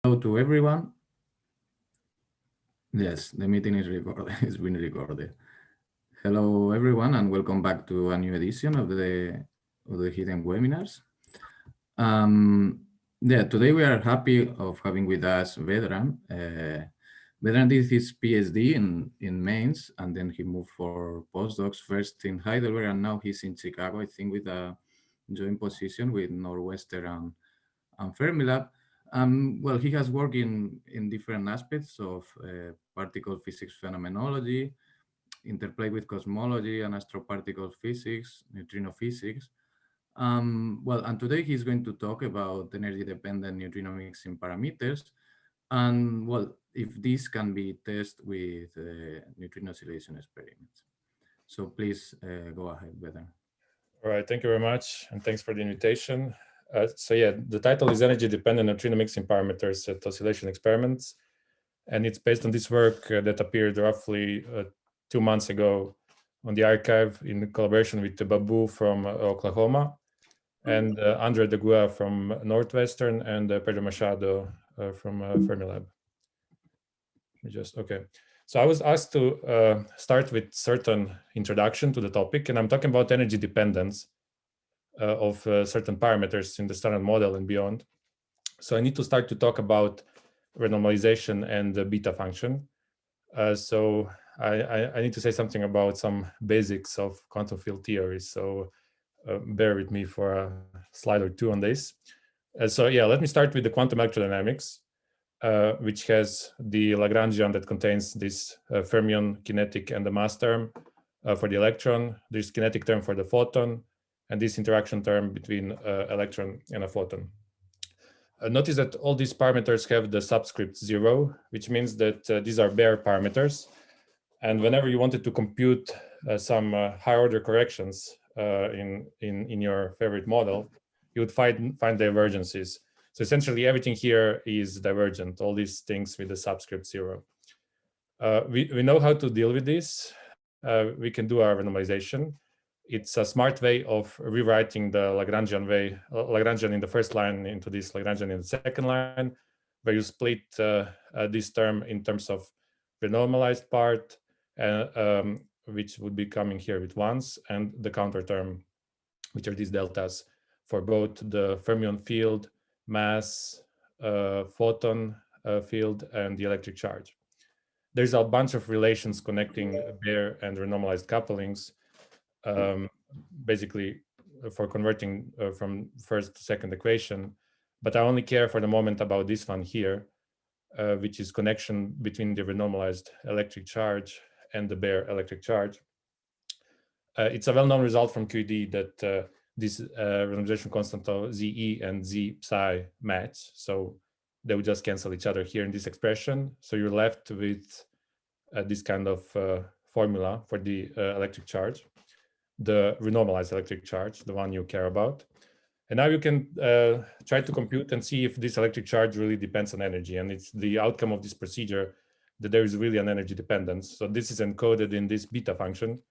Hello to everyone. Yes, the meeting is recorded. It's been recorded. Hello everyone, and welcome back to a new edition of the Hidden Webinars. Today we are happy of having with us Vedran. Vedran did his PhD in Mainz, and then he moved for postdocs first in Heidelberg, and now he's in Chicago, I think, with a joint position with Northwestern and Fermilab. Well, he has worked in different aspects of particle physics phenomenology, interplay with cosmology and astroparticle physics, neutrino physics. And today he's going to talk about energy-dependent neutrino mixing parameters, and well, if this can be tested with neutrino oscillation experiments. So please go ahead, Vedran. All right, thank you very much, and thanks for the invitation. The title is Energy-Dependent Neutrino Mixing Parameters at Oscillation Experiments, and it's based on this work that appeared roughly 2 months ago on the archive in collaboration with Babu from Oklahoma, and Andre de Gua from Northwestern, and Pedro Machado from Fermilab. So I was asked to start with certain introduction to the topic, and I'm talking about energy dependence of certain parameters in the standard model and beyond. So I need to start to talk about renormalization and the beta function. So I need to say something about some basics of quantum field theory. So bear with me for a slide or two on this. Let me start with the quantum electrodynamics. Which has the Lagrangian that contains this fermion kinetic and the mass term for the electron, this kinetic term for the photon, and this interaction term between electron and a photon. Notice that all these parameters have the subscript 0, which means that these are bare parameters. And whenever you wanted to compute some higher order corrections in your favorite model, you would find divergences. So essentially everything here is divergent, all these things with the subscript 0. We know how to deal with this. We can do our renormalization. It's a smart way of rewriting the Lagrangian in the first line into this Lagrangian in the second line, where you split this term in terms of renormalized part, which would be coming here with ones, and the counter term, which are these deltas for both the fermion field, mass, photon field, and the electric charge. There's a bunch of relations connecting bare and renormalized couplings, basically for converting from first to second equation. But I only care for the moment about this one here, which is connection between the renormalized electric charge and the bare electric charge. It's a well-known result from QED that this renormalization constant of ZE and Z psi match. So they would just cancel each other here in this expression. So you're left with this kind of formula for the electric charge, the renormalized electric charge, the one you care about. And now you can try to compute and see if this electric charge really depends on energy. And it's the outcome of this procedure that there is really an energy dependence. So this is encoded in this beta function.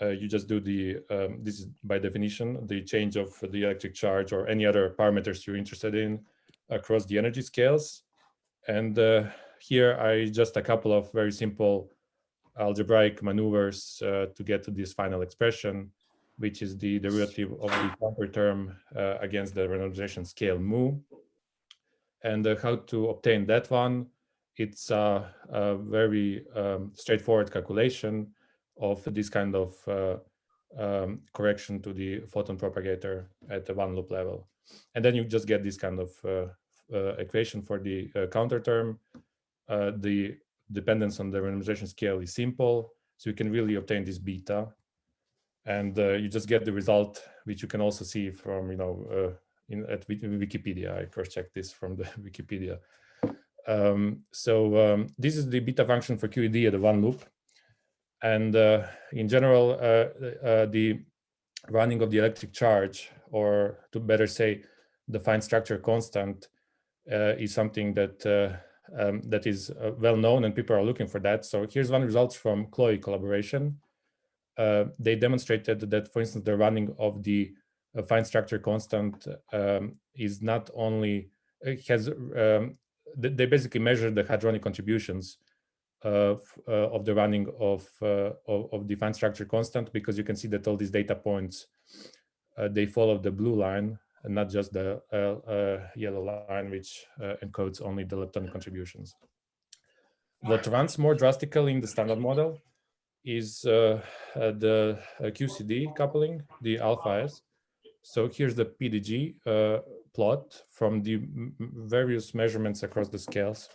You just do this is by definition, the change of the electric charge or any other parameters you're interested in across the energy scales. And here I just a couple of very simple algebraic maneuvers to get to this final expression, which is the derivative of the counter term against the renormalization scale mu. And how to obtain that one, it's a very straightforward calculation of this kind of correction to the photon propagator at the one loop level. And then you just get this kind of equation for the counter term. The dependence on the renormalization scale is simple, so you can really obtain this beta. And you just get the result, which you can also see from, at Wikipedia. I cross-checked this from the Wikipedia. This is the beta function for QED at the one loop. And in general, the running of the electric charge, or to better say, the fine structure constant, is something that that is well known, and people are looking for that. So here's one result from Chloe collaboration. They demonstrated that, for instance, the running of the fine structure constant is not only has they basically measure the hadronic contributions of the running of defined structure constant, because you can see that all these data points, they follow the blue line and not just the yellow line, which encodes only the leptonic contributions. What runs more drastically in the standard model is the QCD coupling, the alpha S. So here's the PDG plot from the various measurements across the scales.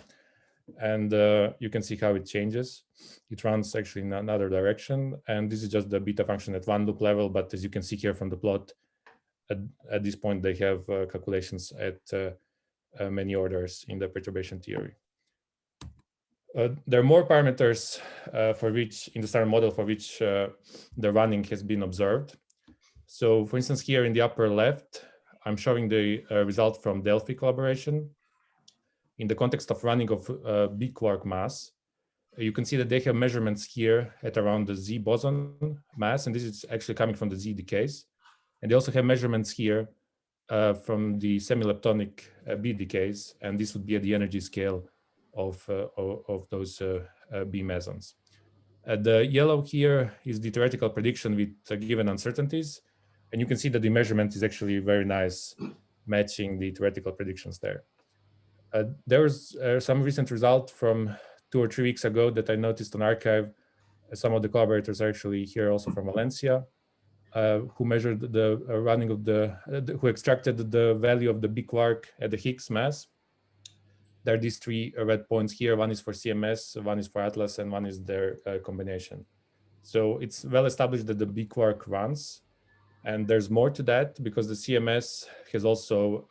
And you can see how it changes. It runs actually in another direction. And this is just the beta function at one loop level. But as you can see here from the plot, at this point, they have calculations at many orders in the perturbation theory. There are more parameters for which, in the standard model, for which the running has been observed. So for instance, here in the upper left, I'm showing the result from Delphi collaboration. In the context of running of big quark mass, you can see that they have measurements here at around the Z boson mass, and this is actually coming from the Z decays. And they also have measurements here from the semi-leptonic B decays, and this would be at the energy scale of those B mesons. The yellow here is the theoretical prediction with given uncertainties, and you can see that the measurement is actually very nice, matching the theoretical predictions there. There was some recent result from 2 or 3 weeks ago that I noticed on arXiv. Some of the collaborators are actually here also from Valencia, who measured the running of who extracted the value of the big quark at the Higgs mass. There are these 3 red points here. One is for CMS, one is for Atlas, and one is their combination. So it's well established that the big quark runs, and there's more to that because the CMS has also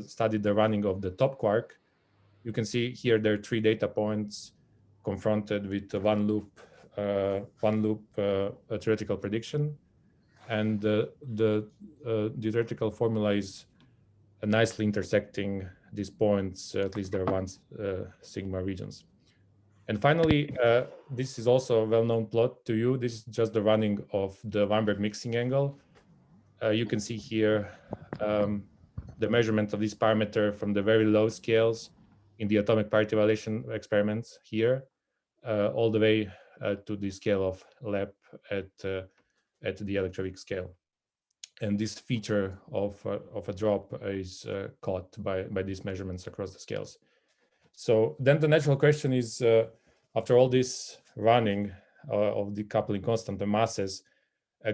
studied the running of the top quark. You can see here there are 3 data points confronted with one loop theoretical prediction, and the theoretical formula is nicely intersecting these points. At least there are one sigma regions. And finally, this is also a well-known plot to you. This is just the running of the Weinberg mixing angle. You can see here the measurement of this parameter from the very low scales in the atomic parity violation experiments here, all the way to the scale of LEP at the electroweak scale. And this feature of a drop is caught by these measurements across the scales. So then the natural question is, after all this running of the coupling constant, the masses,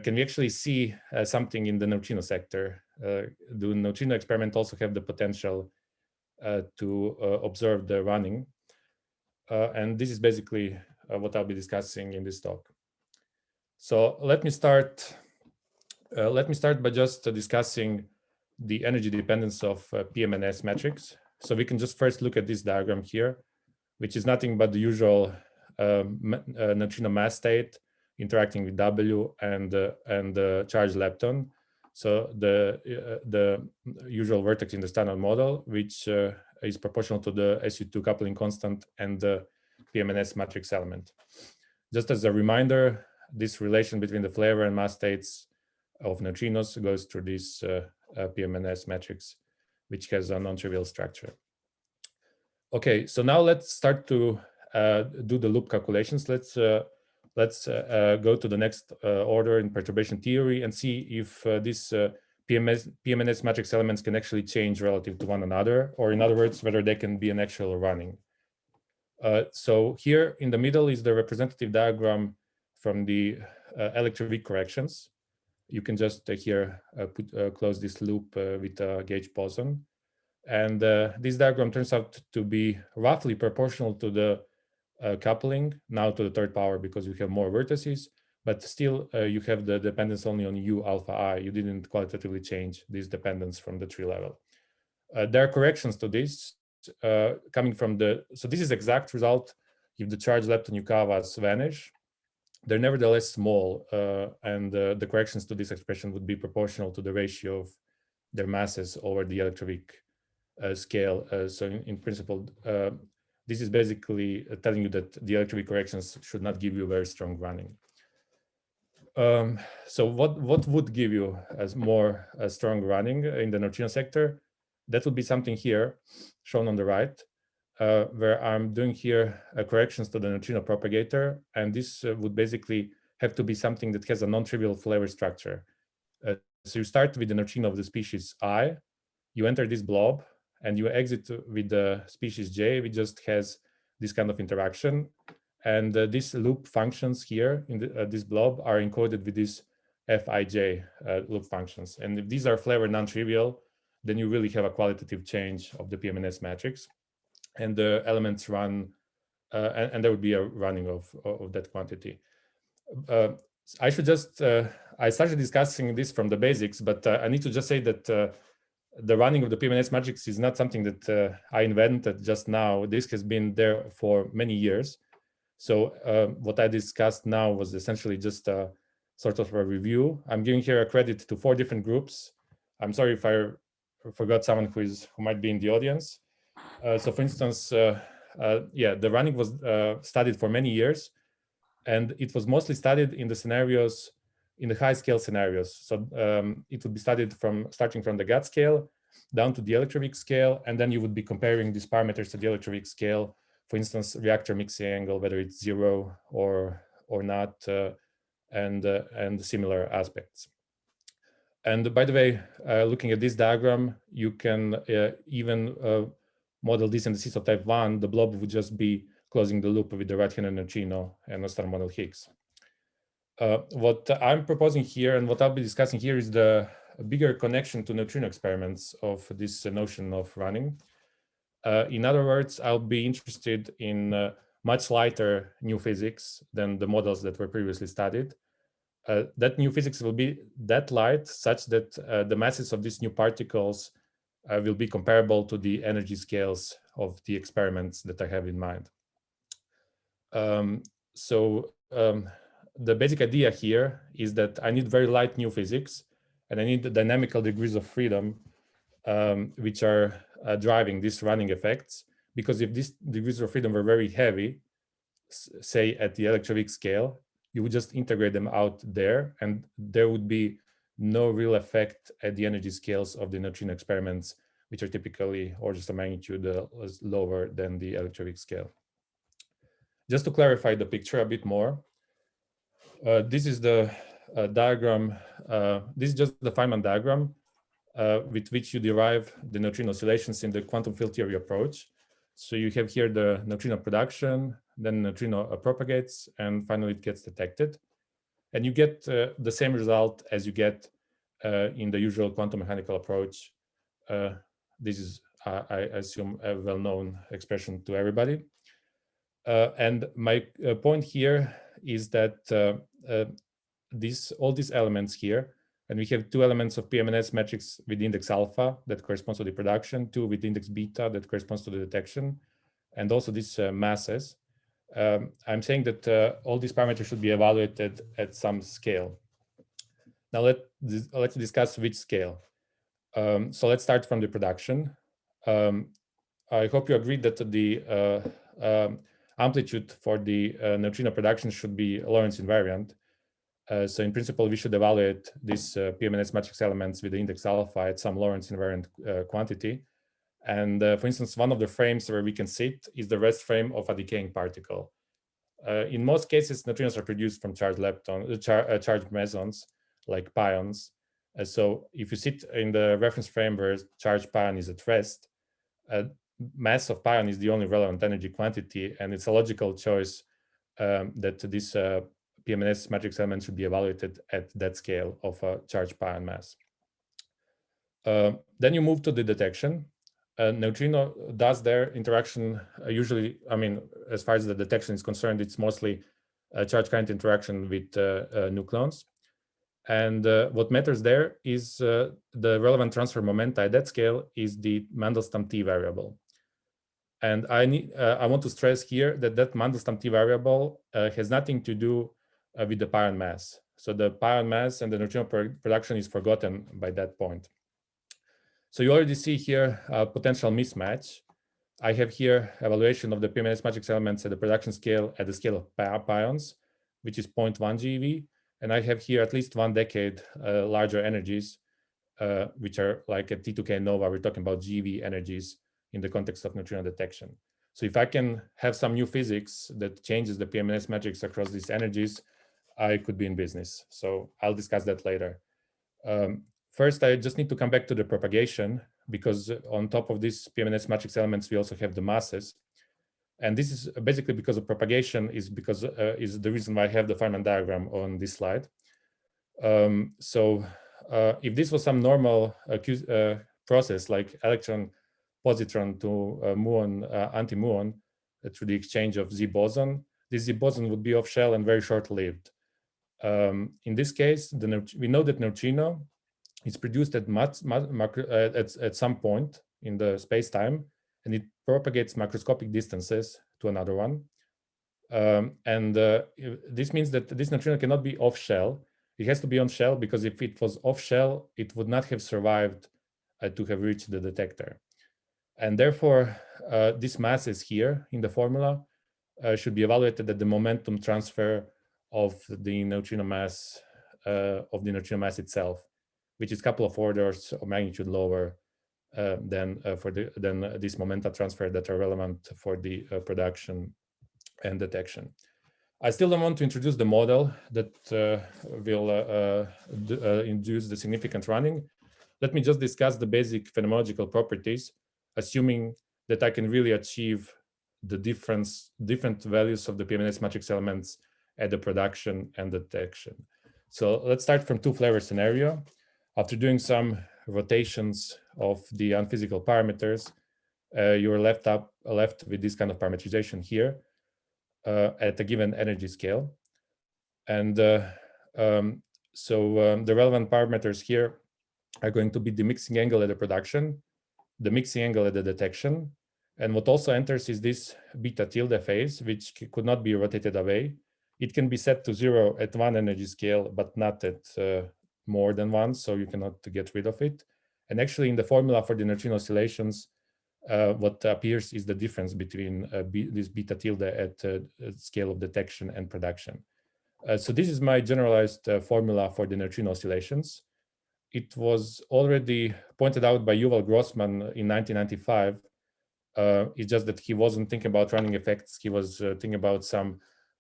can we actually see something in the neutrino sector? Do neutrino experiment also have the potential to observe the running? And this is basically what I'll be discussing in this talk. So let me start by just discussing the energy dependence of PM&S matrix. So we can just first look at this diagram here, which is nothing but the usual neutrino mass state interacting with W and the charged lepton. So the usual vertex in the standard model, which is proportional to the SU2 coupling constant and the PM&S matrix element. Just as a reminder, this relation between the flavor and mass states of neutrinos goes through this PM&S matrix, which has a non-trivial structure. Okay, so now let's start to do the loop calculations. Let's go to the next order in perturbation theory and see if these PM&S matrix elements can actually change relative to one another, or in other words, whether they can be an actual running. So here in the middle is the representative diagram from the electroweak corrections. You can just here close this loop with a gauge boson. And this diagram turns out to be roughly proportional to the coupling, now to the 3rd power because you have more vertices, but still you have the dependence only on U alpha I. You didn't qualitatively change this dependence from the tree level. There are corrections to this coming from so this is exact result if the charged lepton Yukawas vanish. They're nevertheless small, and the corrections to this expression would be proportional to the ratio of their masses over the electroweak scale. So in principle, this is basically telling you that the electroweak corrections should not give you very strong running. So what would give you as more strong running in the neutrino sector? that would be something here shown on the right, where I'm doing here corrections to the neutrino propagator. And this would basically have to be something that has a non-trivial flavor structure. So you start with the neutrino of the species I, you enter this blob, and you exit with the species J, which just has this kind of interaction. And these loop functions here in this blob are encoded with these Fij loop functions. And if these are flavor non-trivial, then you really have a qualitative change of the PMNS matrix. And the elements run, and there would be a running of that quantity. I should just, I started discussing this from the basics, but I need to just say that the running of the PMNS matrix is not something that I invented just now. This has been there for many years. So what I discussed now was essentially just a sort of a review. I'm giving here a credit to 4 different groups. I'm sorry if I forgot someone who might be in the audience. So for instance, yeah, the running was studied for many years, and it was mostly studied in the scenarios, in the high scale scenarios. So it would be studied starting from the gut scale down to the electroweak scale, and then you would be comparing these parameters to the electroweak scale. For instance, reactor mixing angle, whether it's 0 or not, and similar aspects. And by the way, looking at this diagram, you can even model this in the CISO type 1. The blob would just be closing the loop with the right-handed neutrino and a star model Higgs. What I'm proposing here and what I'll be discussing here is the bigger connection to neutrino experiments of this notion of running. In other words, I'll be interested in much lighter new physics than the models that were previously studied. That new physics will be that light such that the masses of these new particles will be comparable to the energy scales of the experiments that I have in mind. The basic idea here is that I need very light new physics, and I need the dynamical degrees of freedom which are driving these running effects. Because if these degrees of freedom were very heavy, say at the electroweak scale, you would just integrate them out there, and there would be no real effect at the energy scales of the neutrino experiments, which are typically orders of magnitude lower than the electroweak scale. Just to clarify the picture a bit more, this is the diagram. This is just the Feynman diagram with which you derive the neutrino oscillations in the quantum field theory approach. So you have here the neutrino production, then neutrino propagates, and finally it gets detected. And you get the same result as you get in the usual quantum mechanical approach. This is, I assume, a well-known expression to everybody. And my point here is that all these elements here, and we have 2 elements of PMNS matrix with index alpha that corresponds to the production, 2 with index beta that corresponds to the detection, and also these masses. I'm saying that all these parameters should be evaluated at some scale. Now let's discuss which scale. So let's start from the production. I hope you agree that the amplitude for the neutrino production should be Lorentz invariant. So in principle, we should evaluate these PMNS matrix elements with the index alpha at some Lorentz invariant quantity. And for instance, one of the frames where we can sit is the rest frame of a decaying particle. In most cases, neutrinos are produced from charged charged mesons, like pions. So if you sit in the reference frame where charged pion is at rest, mass of pion is the only relevant energy quantity, and it's a logical choice that this PMNS matrix element should be evaluated at that scale of a charged pion mass. Then you move to the detection. Neutrino does their interaction usually, I mean, as far as the detection is concerned, it's mostly a charge current interaction with nucleons. And what matters there is the relevant transfer momenta at that scale is the Mandelstam T variable. And I want to stress here that that Mandelstam T variable has nothing to do with the pion mass. So the pion mass and the neutrino production is forgotten by that point. So you already see here a potential mismatch. I have here evaluation of the PMNS matrix elements at the production scale at the scale of pions, which is 0.1 GeV. And I have here at least 1 decade larger energies. which are like at T2K and NOvA, we're talking about GeV energies in the context of neutrino detection. So if I can have some new physics that changes the PMNS matrix across these energies, I could be in business. So I'll discuss that later. First, I just need to come back to the propagation, because on top of these PMNS matrix elements, we also have the masses. And this is basically because of propagation is the reason why I have the Feynman diagram on this slide. If this was some normal process like electron positron to muon anti-muon through the exchange of Z boson, this Z boson would be off shell and very short-lived. In this case, we know that neutrino is produced at some point in the space-time, and it propagates macroscopic distances to another one. This means that this neutrino cannot be off-shell. It has to be on shell, because if it was off-shell, it would not have survived to have reached the detector. And therefore, these masses here in the formula should be evaluated at the momentum transfer of the neutrino mass itself, which is a couple of orders of magnitude lower than this momenta transfer that are relevant for the production and detection. I still don't want to introduce the model that will induce the significant running. Let me just discuss the basic phenomenological properties, assuming that I can really achieve the different values of the PMNS matrix elements at the production and detection. So let's start from two-flavor scenario. After doing some rotations of the unphysical parameters, you're left with this kind of parameterization here at a given energy scale. And the relevant parameters here are going to be the mixing angle at the production, the mixing angle at the detection, and what also enters is this beta tilde phase, which could not be rotated away. It can be set to 0 at one energy scale, but not at more than one, so you cannot get rid of it. And actually, in the formula for the neutrino oscillations, what appears is the difference between this beta tilde at scale of detection and production. So this is my generalized formula for the neutrino oscillations. It was already pointed out by Yuval Grossman in 1995. It's just that he wasn't thinking about running effects. He was thinking about some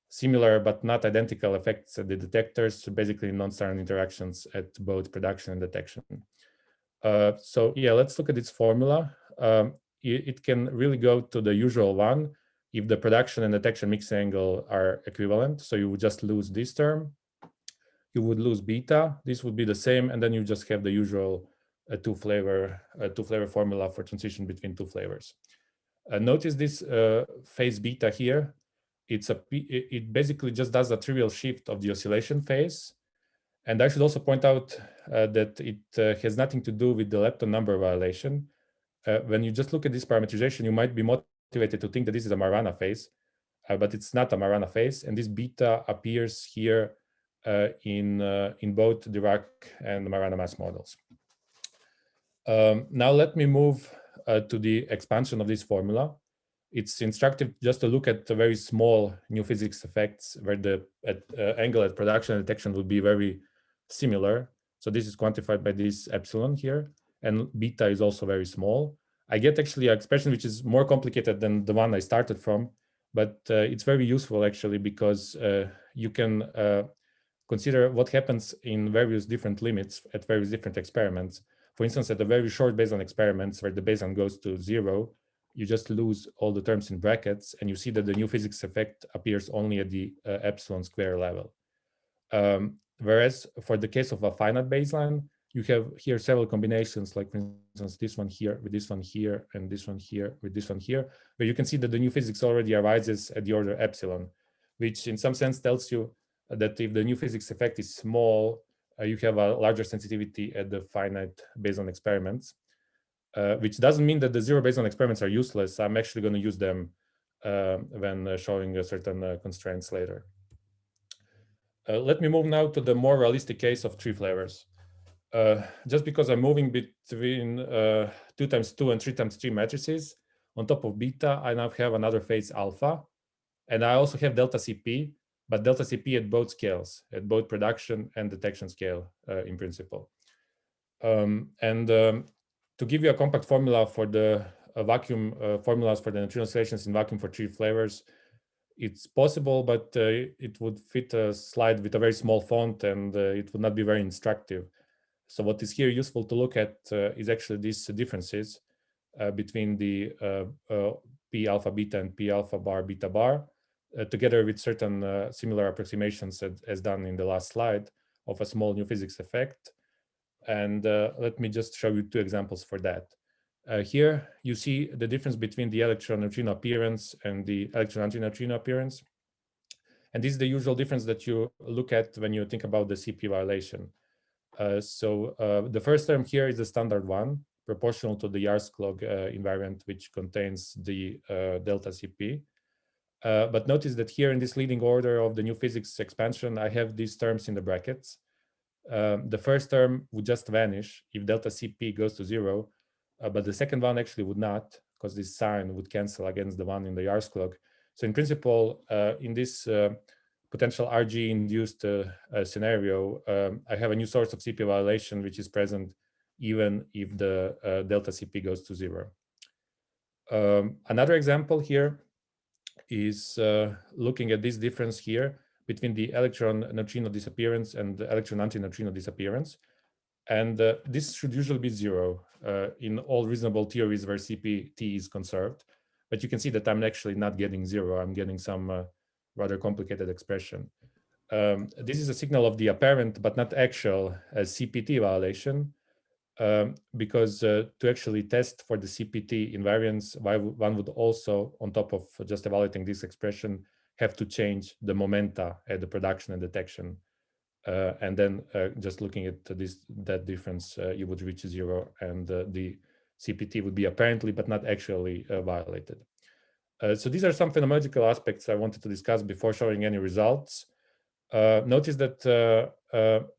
similar but not identical effects at the detectors, so basically non-standard interactions at both production and detection. So yeah, let's look at its formula. It can really go to the usual one if the production and detection mix angle are equivalent. So you would just lose this term. You would lose beta. This would be the same, and then you just have the usual two-flavor formula for transition between two flavors. Notice this phase beta here. It basically just does a trivial shift of the oscillation phase. And I should also point out that it has nothing to do with the lepton number violation. When you just look at this parameterization, you might be motivated to think that this is a Marana phase, but it's not a Marana phase. And this beta appears here in both Dirac and Marana mass models. Now let me move to the expansion of this formula. It's instructive just to look at the very small new physics effects where the angle at production and detection would be very similar. So this is quantified by this epsilon here, and beta is also very small. I get actually an expression which is more complicated than the one I started from, but it's very useful actually, because you can consider what happens in various different limits at various different experiments. For instance, at the very short baseline experiments where the baseline goes to 0, you just lose all the terms in brackets, and you see that the new physics effect appears only at the epsilon square level. Whereas for the case of a finite baseline, you have here several combinations, like for instance, this one here with this one here, and this one here with this one here, where you can see that the new physics already arises at the order epsilon, which in some sense tells you that if the new physics effect is small, you have a larger sensitivity at the finite baseline experiments, which doesn't mean that the zero baseline experiments are useless. I'm actually going to use them when showing certain constraints later. Let me move now to the more realistic case of three flavors. Just because I'm moving between 2 times 2 and 3 times 3 matrices, on top of beta, I now have another phase alpha, and I also have delta CP, but delta CP at both scales, at both production and detection scale in principle. To give you a compact formula for the vacuum formulas for the neutrino oscillations in vacuum for 3 flavors, it's possible, but it would fit a slide with a very small font, and it would not be very instructive. So what is here useful to look at is actually these differences between the P alpha beta and P alpha bar beta bar, together with certain similar approximations as done in the last slide of a small new physics effect. And let me just show you 2 examples for that. Here you see the difference between the electron neutrino appearance and the electron antineutrino appearance. And this is the usual difference that you look at when you think about the CP violation. The first term here is the standard one, proportional to the Yarskog invariant, which contains the delta CP. But notice that here in this leading order of the new physics expansion, I have these terms in the brackets. The first term would just vanish if delta CP goes to 0, but the second one actually would not, because this sign would cancel against the one in the Yarskog. So in principle, in this potential RG-induced scenario, I have a new source of CP violation, which is present even if the delta CP goes to 0. Another example here is looking at this difference here between the electron neutrino disappearance and the electron antineutrino disappearance. And this should usually be 0 in all reasonable theories where CPT is conserved. But you can see that I'm actually not getting 0. I'm getting some rather complicated expression. This is a signal of the apparent but not actual CPT violation, because to actually test for the CPT invariance, one would also, on top of just evaluating this expression, have to change the momenta at the production and detection. And then just looking at that difference, you would reach 0, and the CPT would be apparently but not actually violated. So these are some phenomenological aspects I wanted to discuss before showing any results. Notice that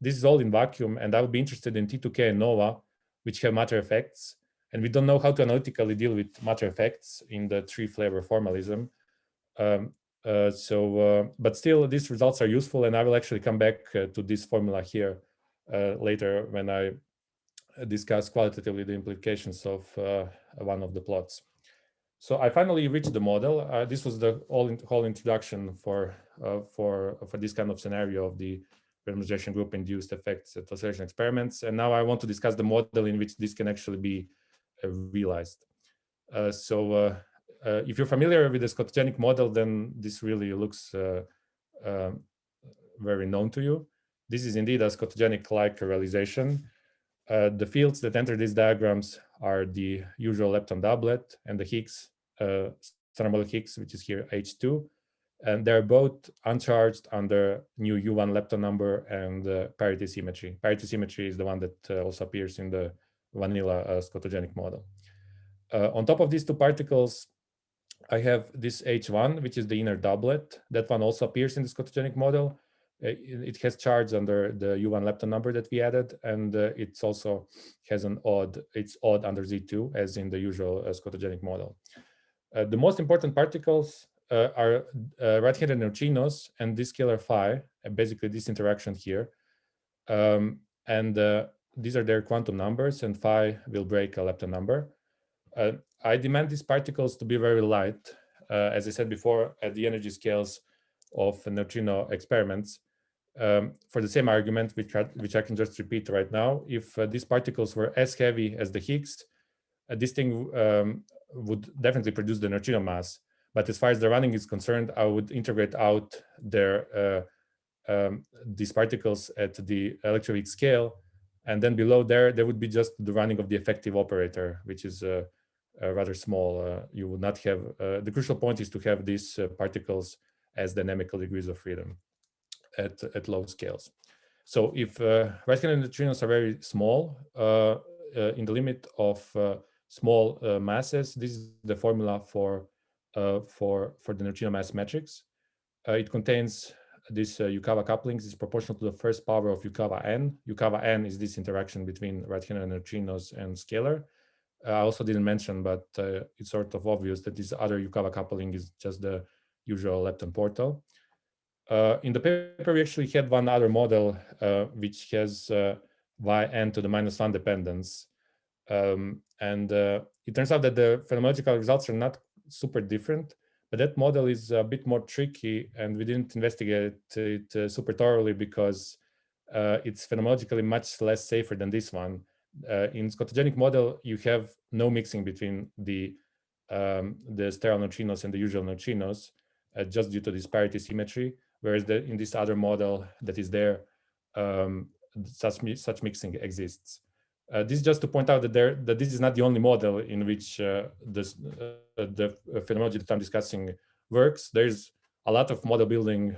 this is all in vacuum, and I would be interested in T2K and NOvA, which have matter effects. And we don't know how to analytically deal with matter effects in the 3-flavor formalism. But still, these results are useful, and I will actually come back to this formula here later when I discuss qualitatively the implications of one of the plots. So I finally reached the model. This was the whole introduction for this kind of scenario of the renormalization group induced effects at oscillation experiments. And now I want to discuss the model in which this can actually be realized. If you're familiar with the Scottogenic model, then this really looks very known to you. This is indeed a Scottogenic-like realization. The fields that enter these diagrams are the usual lepton doublet and the Higgs, thermal Higgs, which is here H2. And they're both uncharged under new U1 lepton number and parity symmetry. Parity symmetry is the one that also appears in the vanilla Scottogenic model. On top of these 2 particles, I have this H1, which is the inner doublet. That one also appears in the Scottogenic model. It has charge under the U1 lepton number that we added, and it also has it's odd under Z2, as in the usual Scottogenic model. The most important particles are right-handed neutrinos and this scalar phi, and basically this interaction here. These are their quantum numbers, and phi will break a lepton number. I demand these particles to be very light, as I said before, at the energy scales of neutrino experiments. For the same argument, which I can just repeat right now, if these particles were as heavy as the Higgs, this thing would definitely produce the neutrino mass. But as far as the running is concerned, I would integrate out these particles at the electroweak scale, and then below there would be just the running of the effective operator, which is rather small. You would not have the crucial point is to have these particles as dynamical degrees of freedom at low scales. So if right-handed neutrinos are very small, in the limit of small masses, this is the formula for the neutrino mass matrix. It contains this Yukawa couplings is proportional to the first power of Yukawa n. Yukawa n is this interaction between right-handed neutrinos and scalar. I also didn't mention, but it's sort of obvious that this other Yukawa coupling is just the usual lepton portal. In the paper, we actually had one other model which has yn to the -1 dependence. It turns out that the phenomenological results are not super different, but that model is a bit more tricky, and we didn't investigate it super thoroughly because it's phenomenologically much less safer than this one. In Scottogenic model, you have no mixing between the sterile neutrinos and the usual neutrinos, just due to disparity symmetry, whereas in this other model that is there, such mixing exists. This is just to point out that this is not the only model in which the phenomenology that I'm discussing works. There's a lot of model building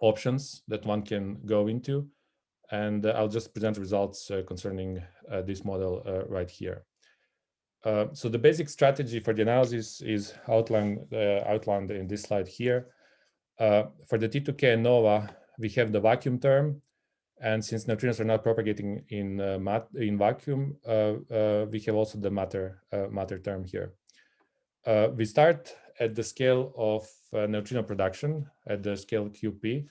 options that one can go into, and I'll just present results concerning this model right here. So the basic strategy for the analysis is outlined in this slide here. For the T2K and NOvA, we have the vacuum term, and since neutrinos are not propagating in vacuum, we have also the matter term here. We start at the scale of neutrino production at the scale QP,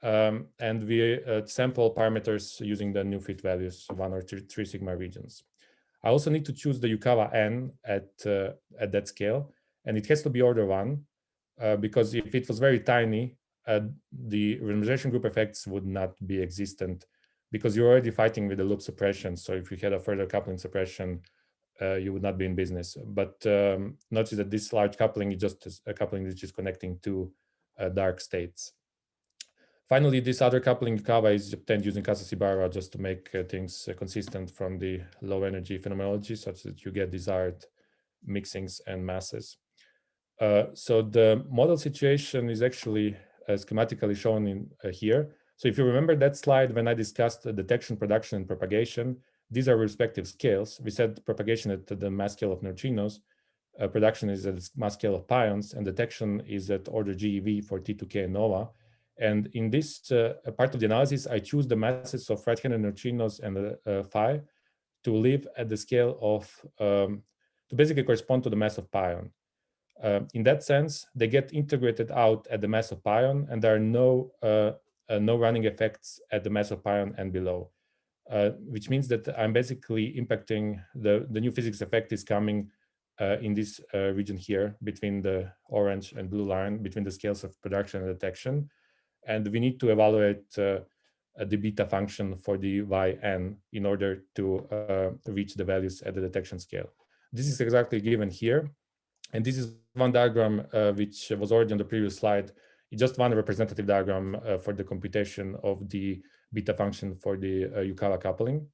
and we sample parameters using the new fit values, 1 or 3 sigma regions. I also need to choose the Yukawa n at that scale, and it has to be order 1, because if it was very tiny, the renormalization group effects would not be existent, because you're already fighting with the loop suppression. So if you had a further coupling suppression, you would not be in business. But notice that this large coupling is just a coupling which is connecting two dark states. Finally, this other coupling Yukawa is obtained using Casas-Ibarra just to make things consistent from the low energy phenomenology, such that you get desired mixings and masses. So the model situation is actually schematically shown in here. So if you remember that slide when I discussed detection, production, and propagation, these are respective scales. We said propagation at the mass scale of neutrinos, production is at the mass scale of pions, and detection is at order GeV for T2K and NOvA. And in this part of the analysis, I choose the masses of right-handed neutrinos and phi to live at the scale of, to basically correspond to the mass of pion. In that sense, they get integrated out at the mass of pion, and there are no running effects at the mass of pion and below, which means that I'm basically impacting the new physics effect is coming in this region here between the orange and blue line, between the scales of production and detection. And we need to evaluate the beta function for the yn in order to reach the values at the detection scale. This is exactly given here. And this is one diagram which was already on the previous slide. It's just one representative diagram for the computation of the beta function for the Yukawa coupling.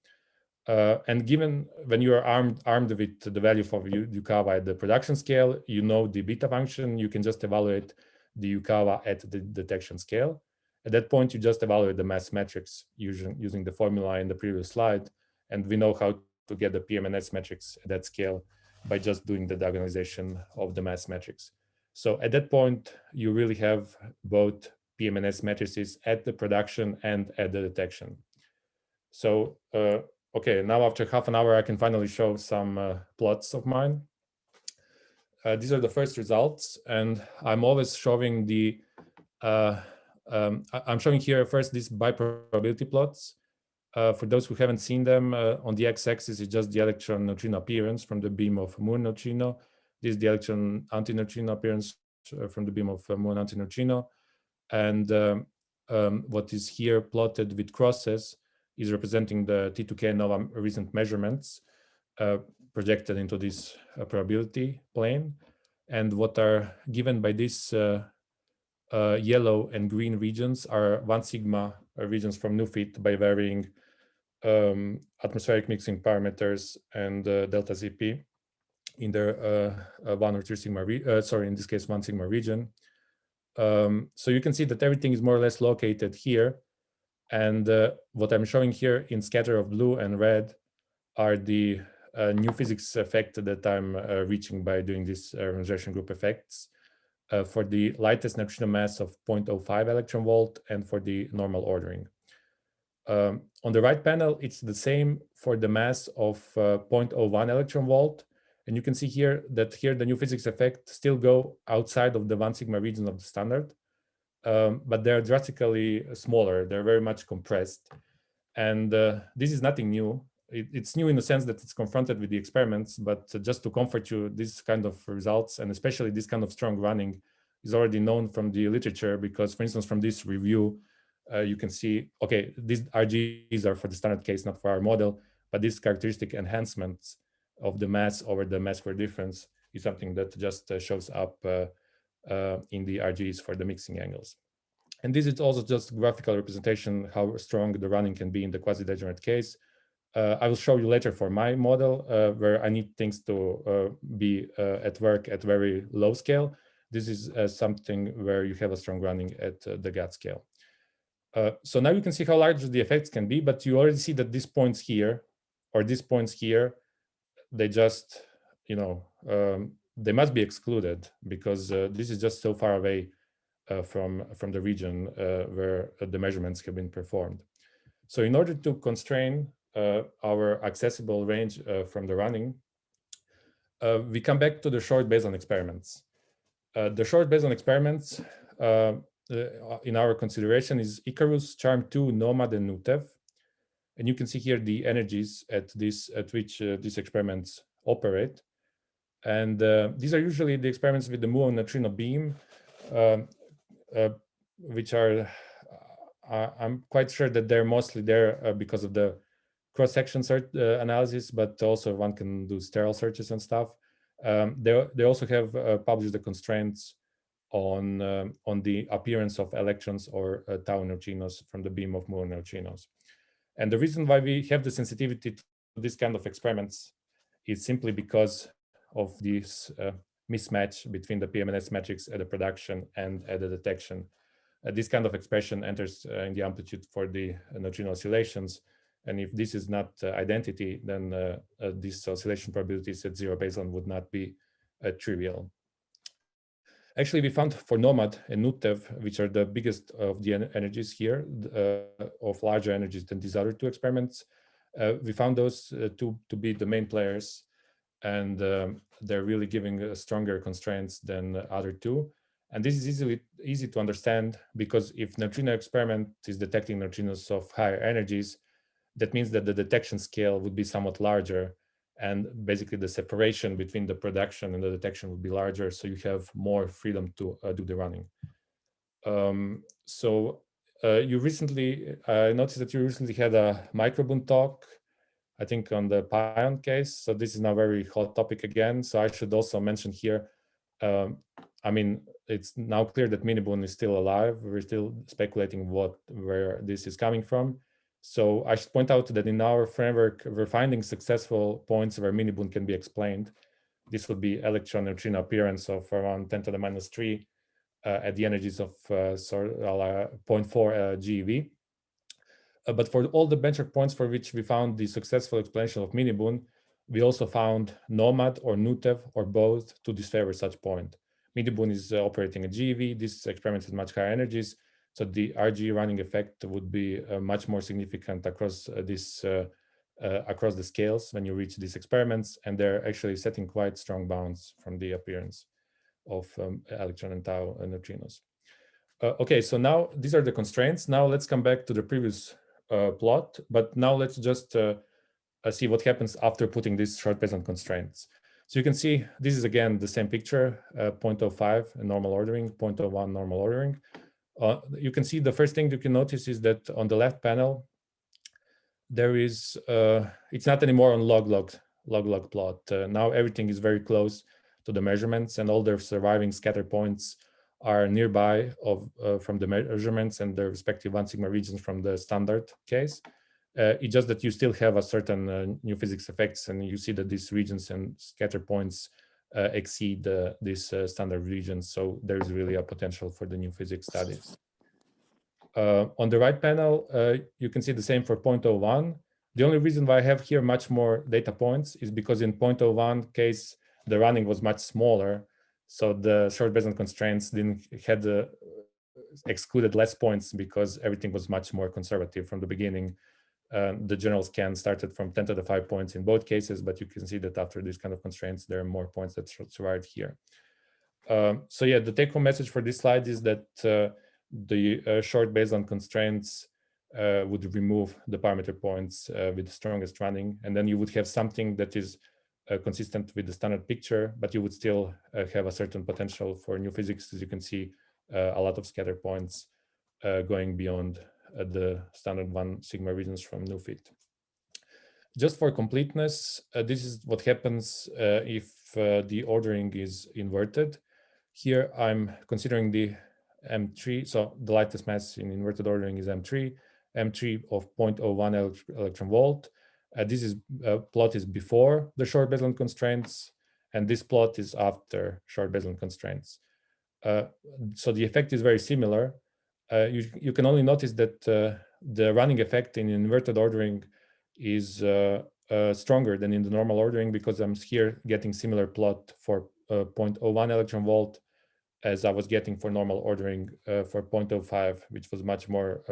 And given when you are armed with the value for Yukawa at the production scale, you know the beta function, you can just evaluate the Yukawa at the detection scale. At that point, you just evaluate the mass metrics using the formula in the previous slide. And we know how to get the PM&S metrics at that scale by just doing the diagonalization of the mass metrics. So at that point, you really have both PM&S matrices at the production and at the detection. So, okay, now after half an hour, I can finally show some plots of mine. These are the first results, and I'm always showing the, I'm showing here first these bi-probability plots. For those who haven't seen them, on the x-axis is just the electron neutrino appearance from the beam of muon neutrino. This is the electron antineutrino appearance from the beam of muon antineutrino. And what is here plotted with crosses is representing the T2K and NOvA recent measurements projected into this probability plane. And what are given by this yellow and green regions are 1 sigma regions from new fit by varying atmospheric mixing parameters and delta ZP in their 1 or 3 sigma, sorry, in this case, 1 sigma region. So you can see that everything is more or less located here. And what I'm showing here in scatter of blue and red are the new physics effect that I'm reaching by doing this renormalization group effects for the lightest neutrino mass of 0.05 electron volt and for the normal ordering. On the right panel, it's the same for the mass of 0.01 electron volt. And you can see here that here the new physics effect still go outside of the 1 sigma region of the standard, but they're drastically smaller. They're very much compressed. And this is nothing new. It's new in the sense that it's confronted with the experiments, but just to comfort you, this kind of results, and especially this kind of strong running, is already known from the literature, because, for instance, from this review, you can see, okay, these RGs are for the standard case, not for our model, but this characteristic enhancements of the mass over the mass square difference is something that just shows up in the RGs for the mixing angles. And this is also just graphical representation how strong the running can be in the quasi-degenerate case. I will show you later for my model where I need things to be at work at very low scale. This is something where you have a strong running at the GAT scale. So now you can see how large the effects can be, but you already see that these points here, or these points here, they just, they must be excluded, because this is just so far away from the region where the measurements have been performed. So in order to constrain our accessible range from the running, we come back to the short Bayesian experiments. The short Bayesian experiments in our consideration is Icarus, Charm2, Nomad, and Nutev. And you can see here the energies at which these experiments operate. And these are usually the experiments with the muon neutrino beam, which are, I'm quite sure that they're mostly there because of the cross-section analysis, but also one can do sterile searches and stuff. They also have published the constraints on the appearance of electrons or tau neutrinos from the beam of muon neutrinos. And the reason why we have the sensitivity to this kind of experiments is simply because of this mismatch between the PMNS metrics at the production and at the detection. This kind of expression enters in the amplitude for the neutrino oscillations. And if this is not identity, then these oscillation probabilities at zero baseline would not be trivial. Actually, we found for Nomad and Nutev, which are the biggest of the energies here, of larger energies than these other two experiments, we found those to be the main players, and they're really giving stronger constraints than the other two. And this is easy to understand, because if neutrino experiment is detecting neutrinos of higher energies, that means that the detection scale would be somewhat larger, and basically the separation between the production and the detection would be larger, so you have more freedom to do the running. You recently, I noticed that you recently had a microboon talk, I think on the Pion case, so this is now a very hot topic again. So I should also mention here, I mean, it's now clear that miniboon is still alive. We're still speculating where this is coming from. So I should point out that in our framework, we're finding successful points where miniboon can be explained. This would be electron neutrino appearance of around 10 to the minus 3 at the energies of 0.4 GeV. But for all the benchmark points for which we found the successful explanation of miniboon, we also found Nomad or Nutev or both to disfavor such point. Miniboon is operating at GeV. This experiment has much higher energies, so the RG running effect would be much more significant across across the scales when you reach these experiments, and they're actually setting quite strong bounds from the appearance of electron and tau neutrinos. Okay, so now these are the constraints. Now let's come back to the previous plot, but now let's just see what happens after putting these short Bayesian constraints. So you can see this is again the same picture, 0.05 normal ordering, 0.01 normal ordering. You can see the first thing you can notice is that on the left panel, there is, it's not anymore on log-log plot. Now everything is very close to the measurements, and all the surviving scatter points are nearby from the measurements and the respective 1 sigma regions from the standard case. It's just that you still have a certain new physics effects, and you see that these regions and scatter points exceed these standard regions. So there's really a potential for the new physics studies. On the right panel, you can see the same for 0.01. The only reason why I have here much more data points is because in 0.01 case, the running was much smaller. So the short Bayesian constraints had excluded less points because everything was much more conservative from the beginning. The general scan started from 10 to the 5 points in both cases, but you can see that after these kind of constraints, there are more points that survived here. So yeah, the take-home message for this slide is that the short Bayesian constraints would remove the parameter points with the strongest running, and then you would have something that is consistent with the standard picture, but you would still have a certain potential for new physics. As you can see, a lot of scatter points going beyond the standard 1 sigma regions from new fit. Just for completeness, this is what happens if the ordering is inverted. Here I'm considering the M3, so the lightest mass in inverted ordering is M3 of 0.01 electron volt. This is plot is before the short baseline constraints, and this plot is after short baseline constraints. So the effect is very similar. You can only notice that the running effect in inverted ordering is stronger than in the normal ordering, because I'm here getting similar plot for 0.01 electron volt as I was getting for normal ordering for 0.05, which was much more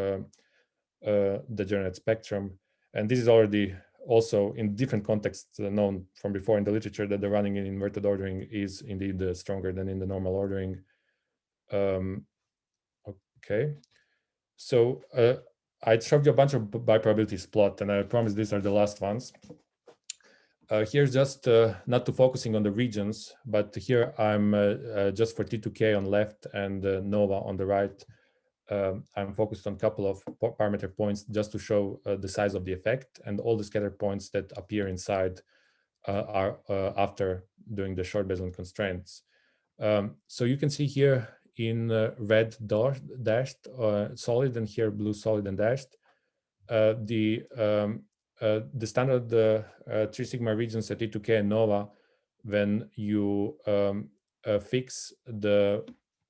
degenerate spectrum. And this is already also in different contexts known from before in the literature, that the running in inverted ordering is indeed stronger than in the normal ordering. Okay, so I showed you a bunch of biprobabilities plot, and I promise these are the last ones. Here's just not to focusing on the regions, but here I'm just for T2K on left and NOvA on the right. I'm focused on a couple of parameter points just to show the size of the effect, and all the scatter points that appear inside are after doing the short baseline constraints. So you can see here in red dashed solid, and here blue solid and dashed, the standard 3 sigma regions at T2K and NOvA, when you fix the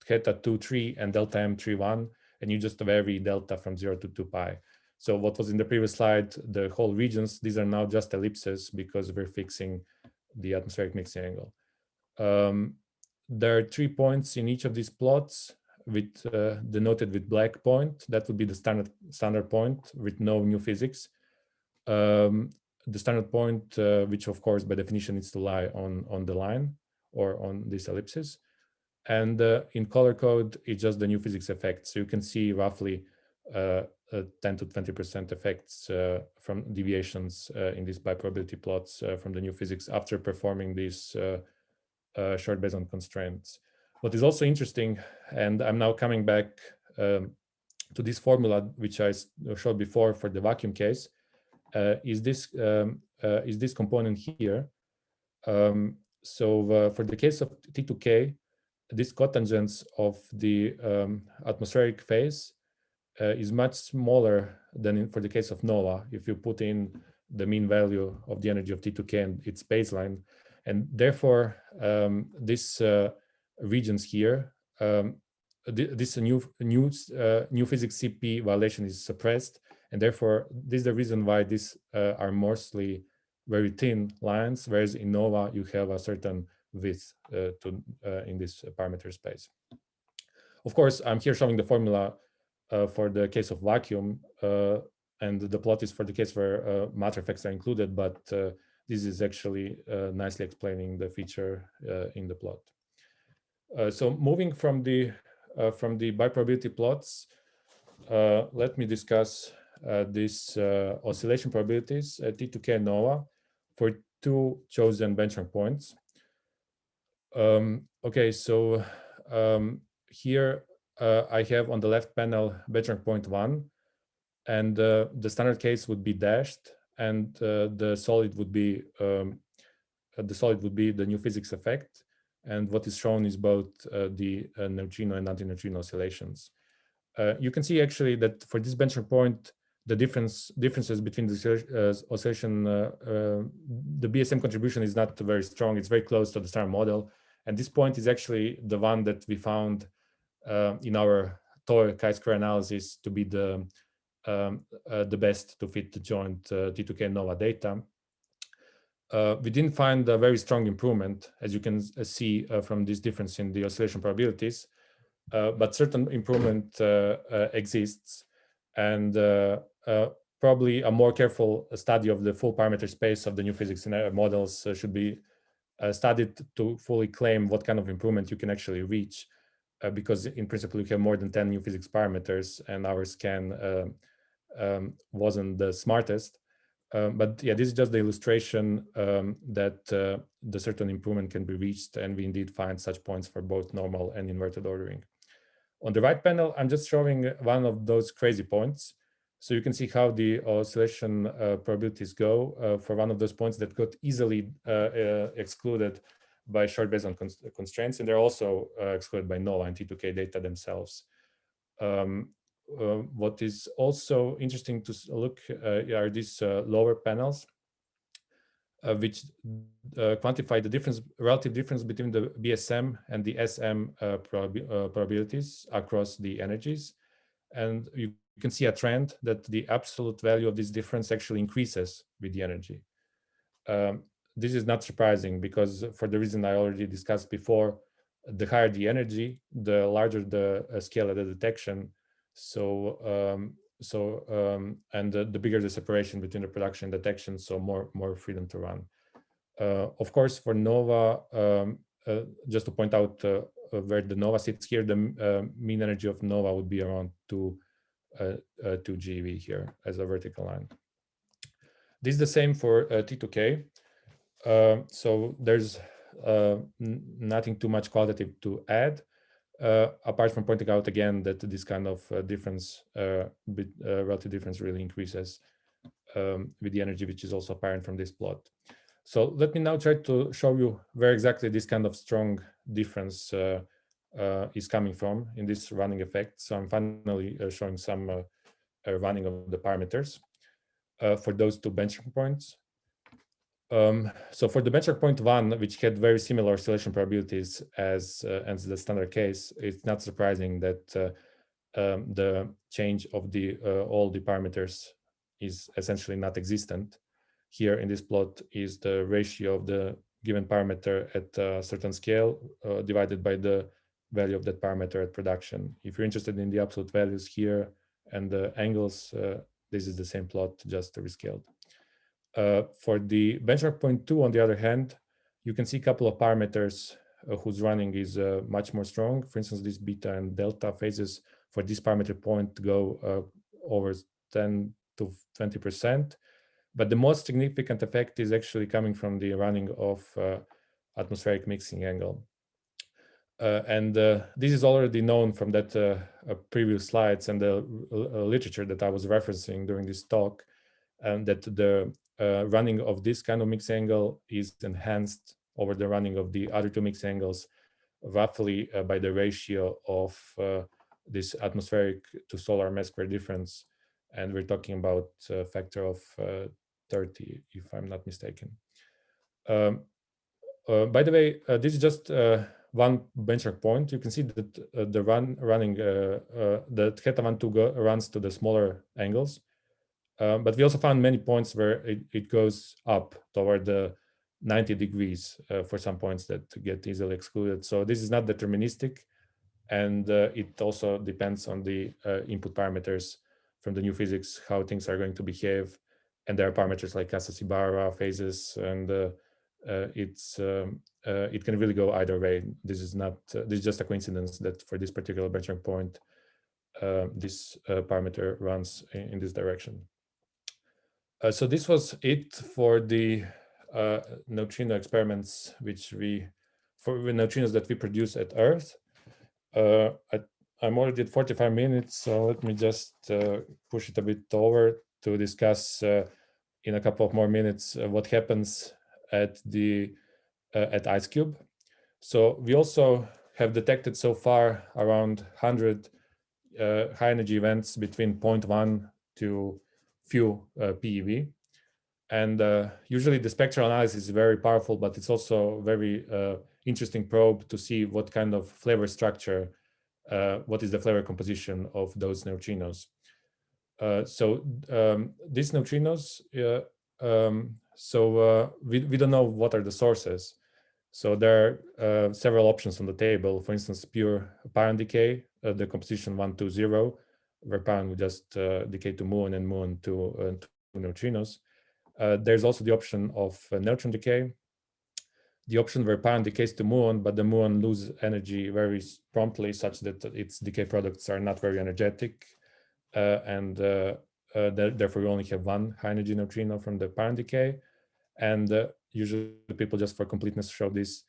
theta 2, 3 and delta m 3, 1, and you just vary delta from 0 to 2 pi. So what was in the previous slide, the whole regions, these are now just ellipses because we're fixing the atmospheric mixing angle. There are 3 points in each of these plots with denoted with black point. That would be the standard point with no new physics. The standard point, which of course by definition needs to lie on the line or on these ellipses. And in color code, it's just the new physics effects. So you can see roughly 10 to 20% effects from deviations in these biprobability plots from the new physics after performing these short baseline constraints. What is also interesting, and I'm now coming back to this formula which I showed before for the vacuum case, is this component here. So for the case of T2K, this cotangents of the atmospheric phase is much smaller than for the case of NOvA. If you put in the mean value of the energy of T2K and its baseline, and therefore this regions here, this new physics CP violation is suppressed, and therefore this is the reason why these are mostly very thin lines, whereas in NOvA you have a certain width in this parameter space. Of course, I'm here showing the formula for the case of vacuum, and the plot is for the case where matter effects are included, but this is actually nicely explaining the feature in the plot. So moving from the biprobability plots, let me discuss these oscillation probabilities at T2K and NOvA for 2 chosen benchmark points. Okay, so here I have on the left panel benchmark point 1, and the standard case would be dashed, and the solid would be the new physics effect, and what is shown is both the neutrino and anti-neutrino oscillations. You can see actually that for this benchmark point, the differences between the oscillation, the BSM contribution is not very strong. It's very close to the standard model, and this point is actually the one that we found in our TOE chi-square analysis to be the best to fit the joint T2K and NOvA data. We didn't find a very strong improvement, as you can see from this difference in the oscillation probabilities, but certain improvement exists, and probably a more careful study of the full parameter space of the new physics models should be studied to fully claim what kind of improvement you can actually reach, because in principle you have more than 10 new physics parameters, and ours can wasn't the smartest. But yeah, this is just the illustration that the certain improvement can be reached, and we indeed find such points for both normal and inverted ordering. On the right panel, I'm just showing one of those crazy points. So you can see how the oscillation probabilities go for one of those points that got easily excluded by short Bayesian constraints, and they're also excluded by NOvA and T2K data themselves. What is also interesting to look are these lower panels, which quantify the difference, relative difference between the BSM and the SM probabilities across the energies. And you can see a trend that the absolute value of this difference actually increases with the energy. This is not surprising because, for the reason I already discussed before, the higher the energy, the larger the scale of the detection. And the bigger the separation between the production and detection, so more freedom to run. Of course, for NOvA, just to point out where the NOvA sits here, the mean energy of NOvA would be around 2 GeV here as a vertical line. This is the same for T2K. So there's nothing too much qualitative to add, apart from pointing out again that this kind of difference, relative difference, really increases with the energy, which is also apparent from this plot. So let me now try to show you where exactly this kind of strong difference is coming from in this running effect. So I'm finally showing some running of the parameters for those two benchmark points. So for the benchmark point 1, which had very similar oscillation probabilities as the standard case, it's not surprising that the change of all the parameters is essentially not existent. Here in this plot is the ratio of the given parameter at a certain scale divided by the value of that parameter at production. If you're interested in the absolute values here and the angles, this is the same plot, just rescaled. For the benchmark point 2, on the other hand, you can see a couple of parameters whose running is much more strong. For instance, these beta and delta phases for this parameter point go over 10 to 20%. But the most significant effect is actually coming from the running of atmospheric mixing angle. This is already known from that previous slides and the literature that I was referencing during this talk, that the running of this kind of mix angle is enhanced over the running of the other two mix angles roughly by the ratio of this atmospheric to solar mass square difference. And we're talking about a factor of 30, if I'm not mistaken. By the way, this is just one benchmark point. You can see that the theta 1, 2 runs to the smaller angles. But we also found many points where it goes up toward the 90 degrees for some points that get easily excluded. So this is not deterministic. And it also depends on the input parameters from the new physics, how things are going to behave. And there are parameters like Casas-Ibarra phases, and it can really go either way. This is just a coincidence that for this particular benchmark point, this parameter runs in this direction. So this was it for the neutrino experiments, for the neutrinos that we produce at Earth. I'm already at 45 minutes, so let me just push it a bit over to discuss in a couple of more minutes what happens at IceCube. So we also have detected so far around 100 high energy events between 0.1 to few PeV. And usually the spectral analysis is very powerful, but it's also very interesting probe to see what kind of flavor structure, what is the flavor composition of those neutrinos. These neutrinos, we don't know what are the sources. So there are several options on the table. For instance, pure pion decay, the composition 1, 2, 0, where pion would just decay to muon and muon to neutrinos. There's also the option of neutron decay, the option where pion decays to muon, but the muon lose energy very promptly, such that its decay products are not very energetic, and therefore you only have one high energy neutrino from the parent decay. And usually people just for completeness show this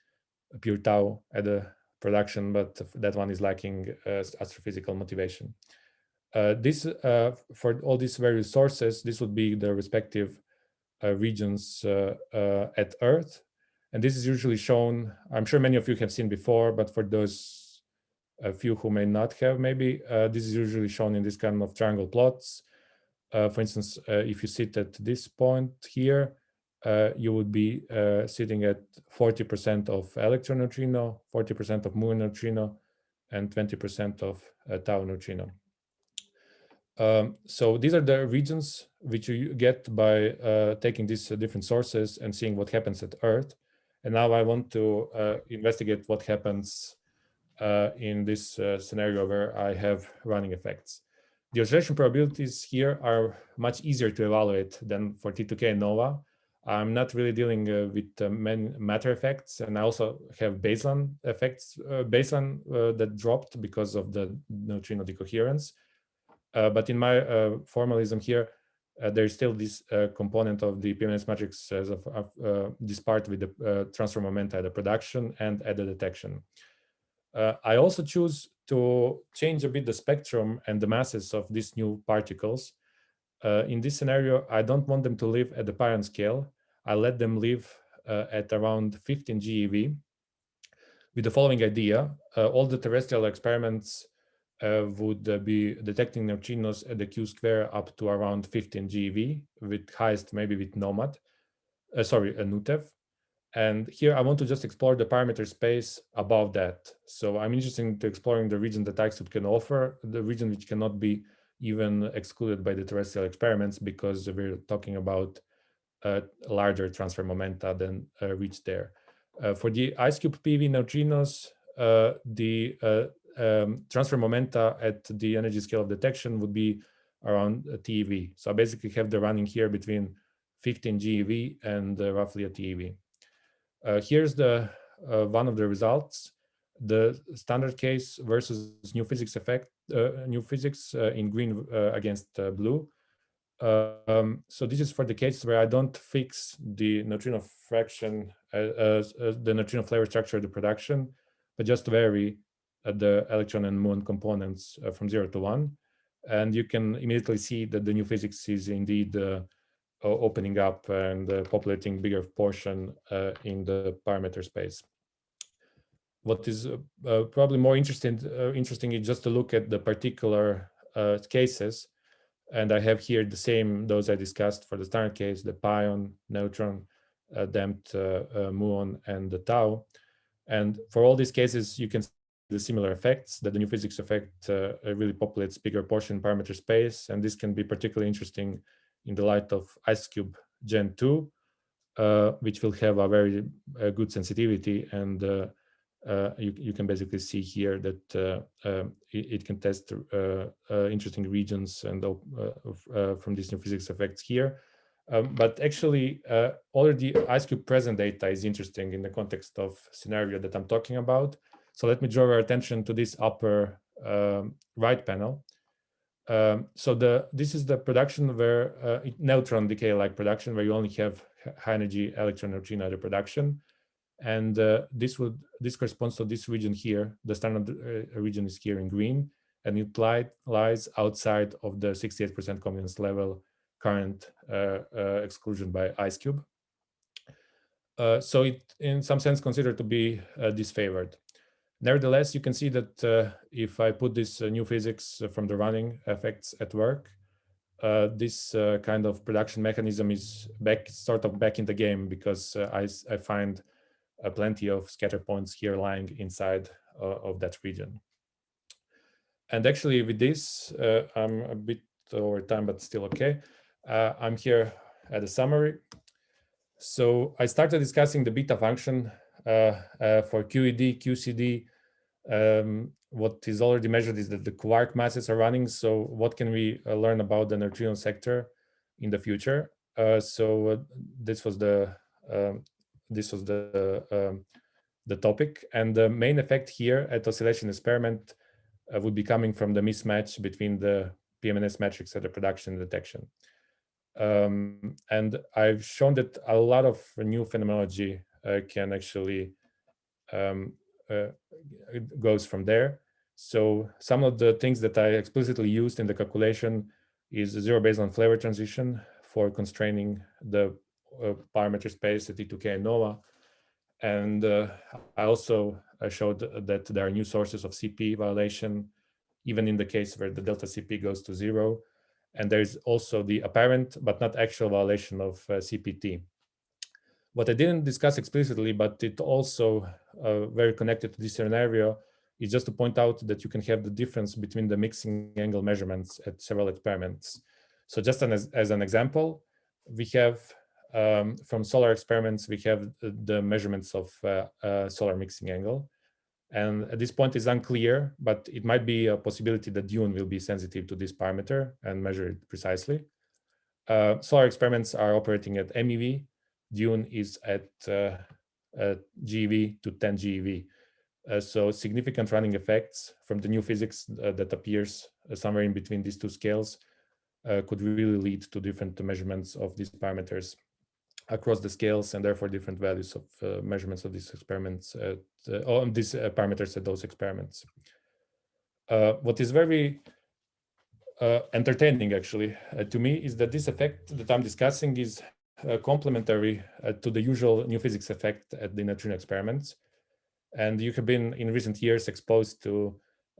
pure tau at the production, but that one is lacking astrophysical motivation. For all these various sources, this would be the respective regions at Earth. And this is usually shown, I'm sure many of you have seen before, but for those few who may not have, maybe, this is usually shown in this kind of triangle plots. For instance, if you sit at this point here, you would be sitting at 40% of electron neutrino, 40% of muon neutrino, and 20% of tau neutrino. So these are the regions which you get by taking these different sources and seeing what happens at Earth. And now I want to investigate what happens in this scenario where I have running effects. The oscillation probabilities here are much easier to evaluate than for T2K and NOvA. I'm not really dealing with many matter effects, and I also have baseline effects, that dropped because of the neutrino decoherence. But in my formalism here, there's still this component of the PMS matrix as of this part with the transfer momenta at the production and at the detection. I also choose to change a bit the spectrum and the masses of these new particles. In this scenario, I don't want them to live at the parent scale. I let them live at around 15 GeV with the following idea. All the terrestrial experiments would be detecting neutrinos at the Q square up to around 15 GeV, with highest maybe with NOMAD, NUTEV. And here I want to just explore the parameter space above that. So I'm interested in exploring the region that IceCube can offer, the region which cannot be even excluded by the terrestrial experiments, because we're talking about larger transfer momenta than reached there. For the IceCube PV neutrinos, the transfer momenta at the energy scale of detection would be around TeV. So I basically have the running here between 15 GeV and roughly a TeV. Here's the one of the results: the standard case versus new physics effect, new physics in green against blue. So this is for the cases where I don't fix the neutrino fraction, the neutrino flavor structure of the production, but just vary the electron and muon components from 0 to 1. And you can immediately see that the new physics is indeed opening up and populating bigger portion in the parameter space. What is probably more interesting is just to look at the particular cases. And I have here the same, those I discussed for the standard case, the pion, neutron, damped muon, and the tau. And for all these cases, you can see the similar effects, that the new physics effect really populates bigger portion parameter space. And this can be particularly interesting in the light of IceCube Gen 2, which will have a very good sensitivity. And you can basically see here that it can test interesting regions and from these new physics effects here. But actually, already IceCube present data is interesting in the context of scenario that I'm talking about. So let me draw your attention to this upper right panel. So this is the production where neutron decay-like production, where you only have high energy electron neutrino at the production. And this corresponds to this region here. The standard region is here in green, and it lies outside of the 68% confidence level current exclusion by IceCube. So it, in some sense, considered to be disfavored. Nevertheless, you can see that if I put this new physics from the running effects at work, this kind of production mechanism is sort of back in the game, because I find plenty of scatter points here lying inside of that region. And actually with this, I'm a bit over time, but still okay. I'm here at a summary. So I started discussing the beta function for QED, QCD. What is already measured is that the quark masses are running. So what can we learn about the neutrino sector in the future? This was the topic, and the main effect here at oscillation experiment would be coming from the mismatch between the PMNS metrics at the production and detection. And I've shown that a lot of new phenomenology can actually it goes from there. So some of the things that I explicitly used in the calculation is a zero Baseline flavor transition for constraining the parameter space at T2K and NOvA. And I also showed that there are new sources of CP violation, even in the case where the delta CP goes to 0. And there's also the apparent but not actual violation of CPT. What I didn't discuss explicitly, but it also very connected to this scenario, is just to point out that you can have the difference between the mixing angle measurements at several experiments. So just as an example, we have from solar experiments, we have the measurements of solar mixing angle. And at this point, it's unclear, but it might be a possibility that Dune will be sensitive to this parameter and measure it precisely. Solar experiments are operating at MeV. Dune is at GeV to 10 GeV. So significant running effects from the new physics that appears somewhere in between these two scales could really lead to different measurements of these parameters across the scales, and therefore different values of measurements of these experiments on these parameters at those experiments. What is very entertaining actually to me is that this effect that I'm discussing is complementary to the usual new physics effect at the neutrino experiments. And you have been in recent years exposed to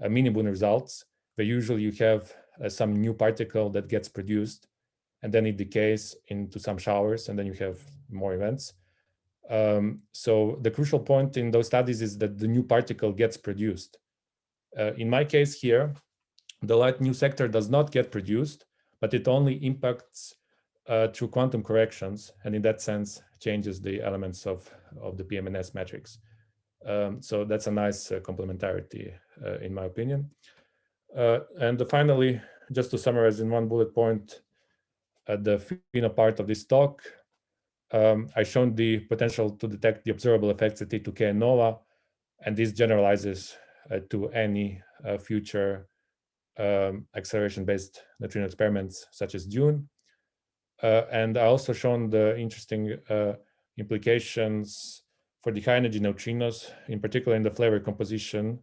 mini-Boone results, where usually you have some new particle that gets produced, and then it decays into some showers, and then you have more events. So the crucial point in those studies is that the new particle gets produced. In my case here, the light new sector does not get produced, but it only impacts through quantum corrections, and in that sense changes the elements of the PMNS matrix. So that's a nice complementarity in my opinion. And finally, just to summarize in one bullet point, the FINO part of this talk, I shown the potential to detect the observable effects at T2K and NOvA, and this generalizes to any future acceleration-based neutrino experiments such as Dune. And I also shown the interesting implications for the high energy neutrinos, in particular in the flavor composition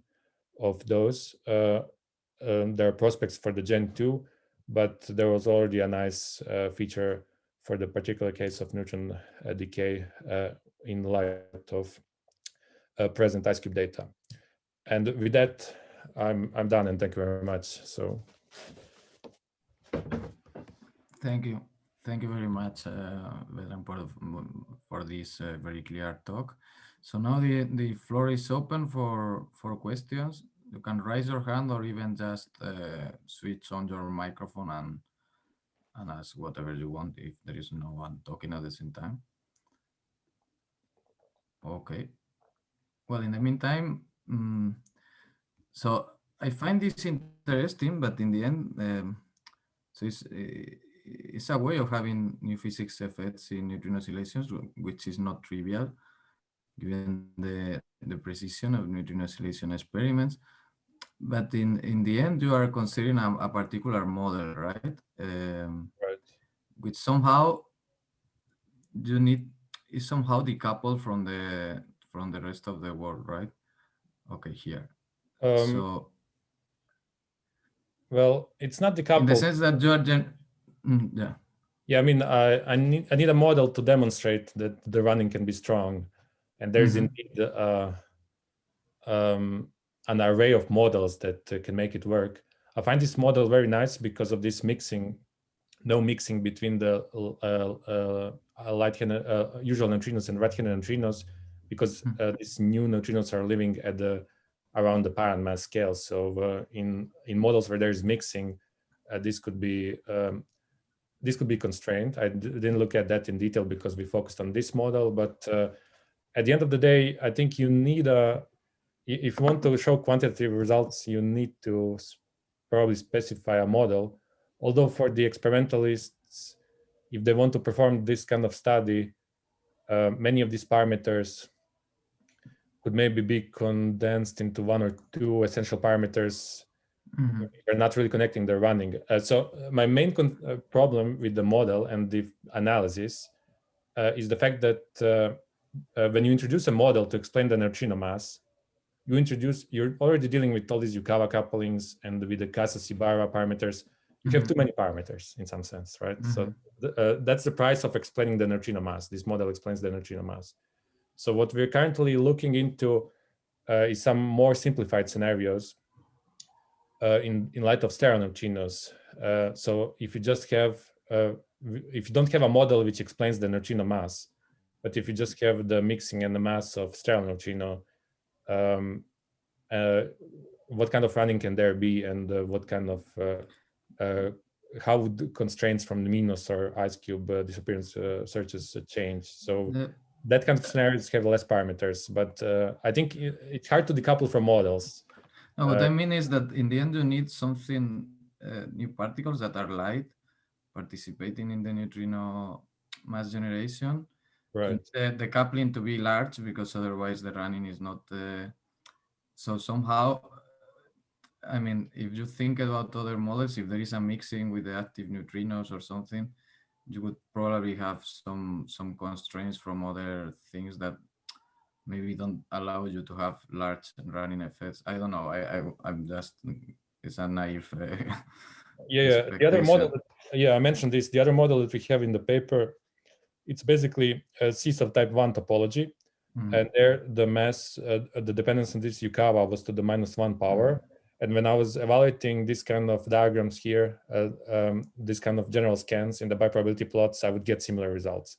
of those. There are prospects for the Gen 2, but there was already a nice feature for the particular case of neutron decay in light of present IceCube data. And with that, I'm done, and thank you very much. So, thank you very much, Vedran, for this very clear talk. So now the floor is open for questions. You can raise your hand or even just switch on your microphone and ask whatever you want if there is no one talking at the same time. Okay. Well, in the meantime, so I find this interesting, but in the end, so it's a way of having new physics effects in neutrino oscillations, which is not trivial, given the precision of neutrino oscillation experiments. But in the end, you are considering a particular model, right? right. Which somehow is somehow decoupled from the rest of the world, right? Okay, here. So, well, it's not decoupled. In the sense that you are yeah. Yeah, I mean, I need a model to demonstrate that the running can be strong, and there's indeed an array of models that can make it work. I find this model very nice because of this mixing, no mixing between the usual neutrinos and right-handed neutrinos, because these new neutrinos are living at around the parent mass scale. So in models where there is mixing, this could be constrained. I didn't look at that in detail because we focused on this model, but at the end of the day, I think you need if you want to show quantitative results, you need to probably specify a model. Although for the experimentalists, if they want to perform this kind of study, many of these parameters could maybe be condensed into one or two essential parameters You're not really connecting the running. So my main problem with the model and the analysis is the fact that when you introduce a model to explain the neutrino mass, you're already dealing with all these Yukawa couplings and with the Casa-Shibara parameters. You have too many parameters in some sense, right? So that's the price of explaining the neutrino mass. This model explains the neutrino mass. So what we're currently looking into is some more simplified scenarios in light of stereo neutrinos. So if you just have, if you don't have a model which explains the neutrino mass, but if you just have the mixing and the mass of stereo neutrino, what kind of running can there be, and what kind of how would constraints from the Minos or IceCube disappearance searches change? So that kind of scenarios have less parameters, but I think it's hard to decouple from models. No, what I mean is that in the end you need something, new particles that are light participating in the neutrino mass generation. Right. The coupling to be large, because otherwise the running is not. So somehow, I mean, if you think about other models, if there is a mixing with the active neutrinos or something, you would probably have some constraints from other things that maybe don't allow you to have large running effects. I don't know. I'm just, it's a naive yeah. The other model, I mentioned this. The other model that we have in the paper, it's basically a C-cell type 1 topology. And there the mass, the dependence on this Yukawa was to the -1 power. And when I was evaluating this kind of diagrams here, this kind of general scans in the bi-probability plots, I would get similar results.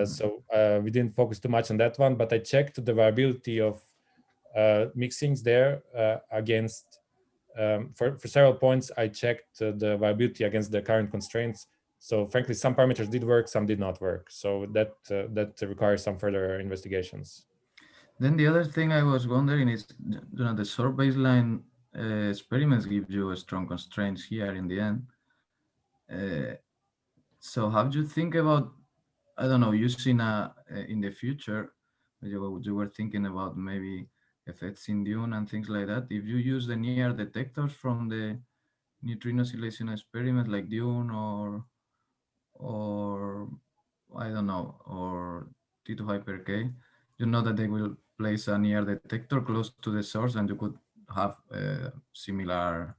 So we didn't focus too much on that one, but I checked the viability of mixings there against, for several points, I checked the viability against the current constraints. So frankly, some parameters did work, some did not work. So that requires some further investigations. Then the other thing I was wondering is, the short baseline experiments give you strong constraints here in the end. So how do you think about, I don't know, using in the future, you were thinking about maybe effects in Dune and things like that. If you use the near detectors from the neutrino oscillation experiment, like Dune or I don't know, or T2 hyper K, you know that they will place a near detector close to the source, and you could have similar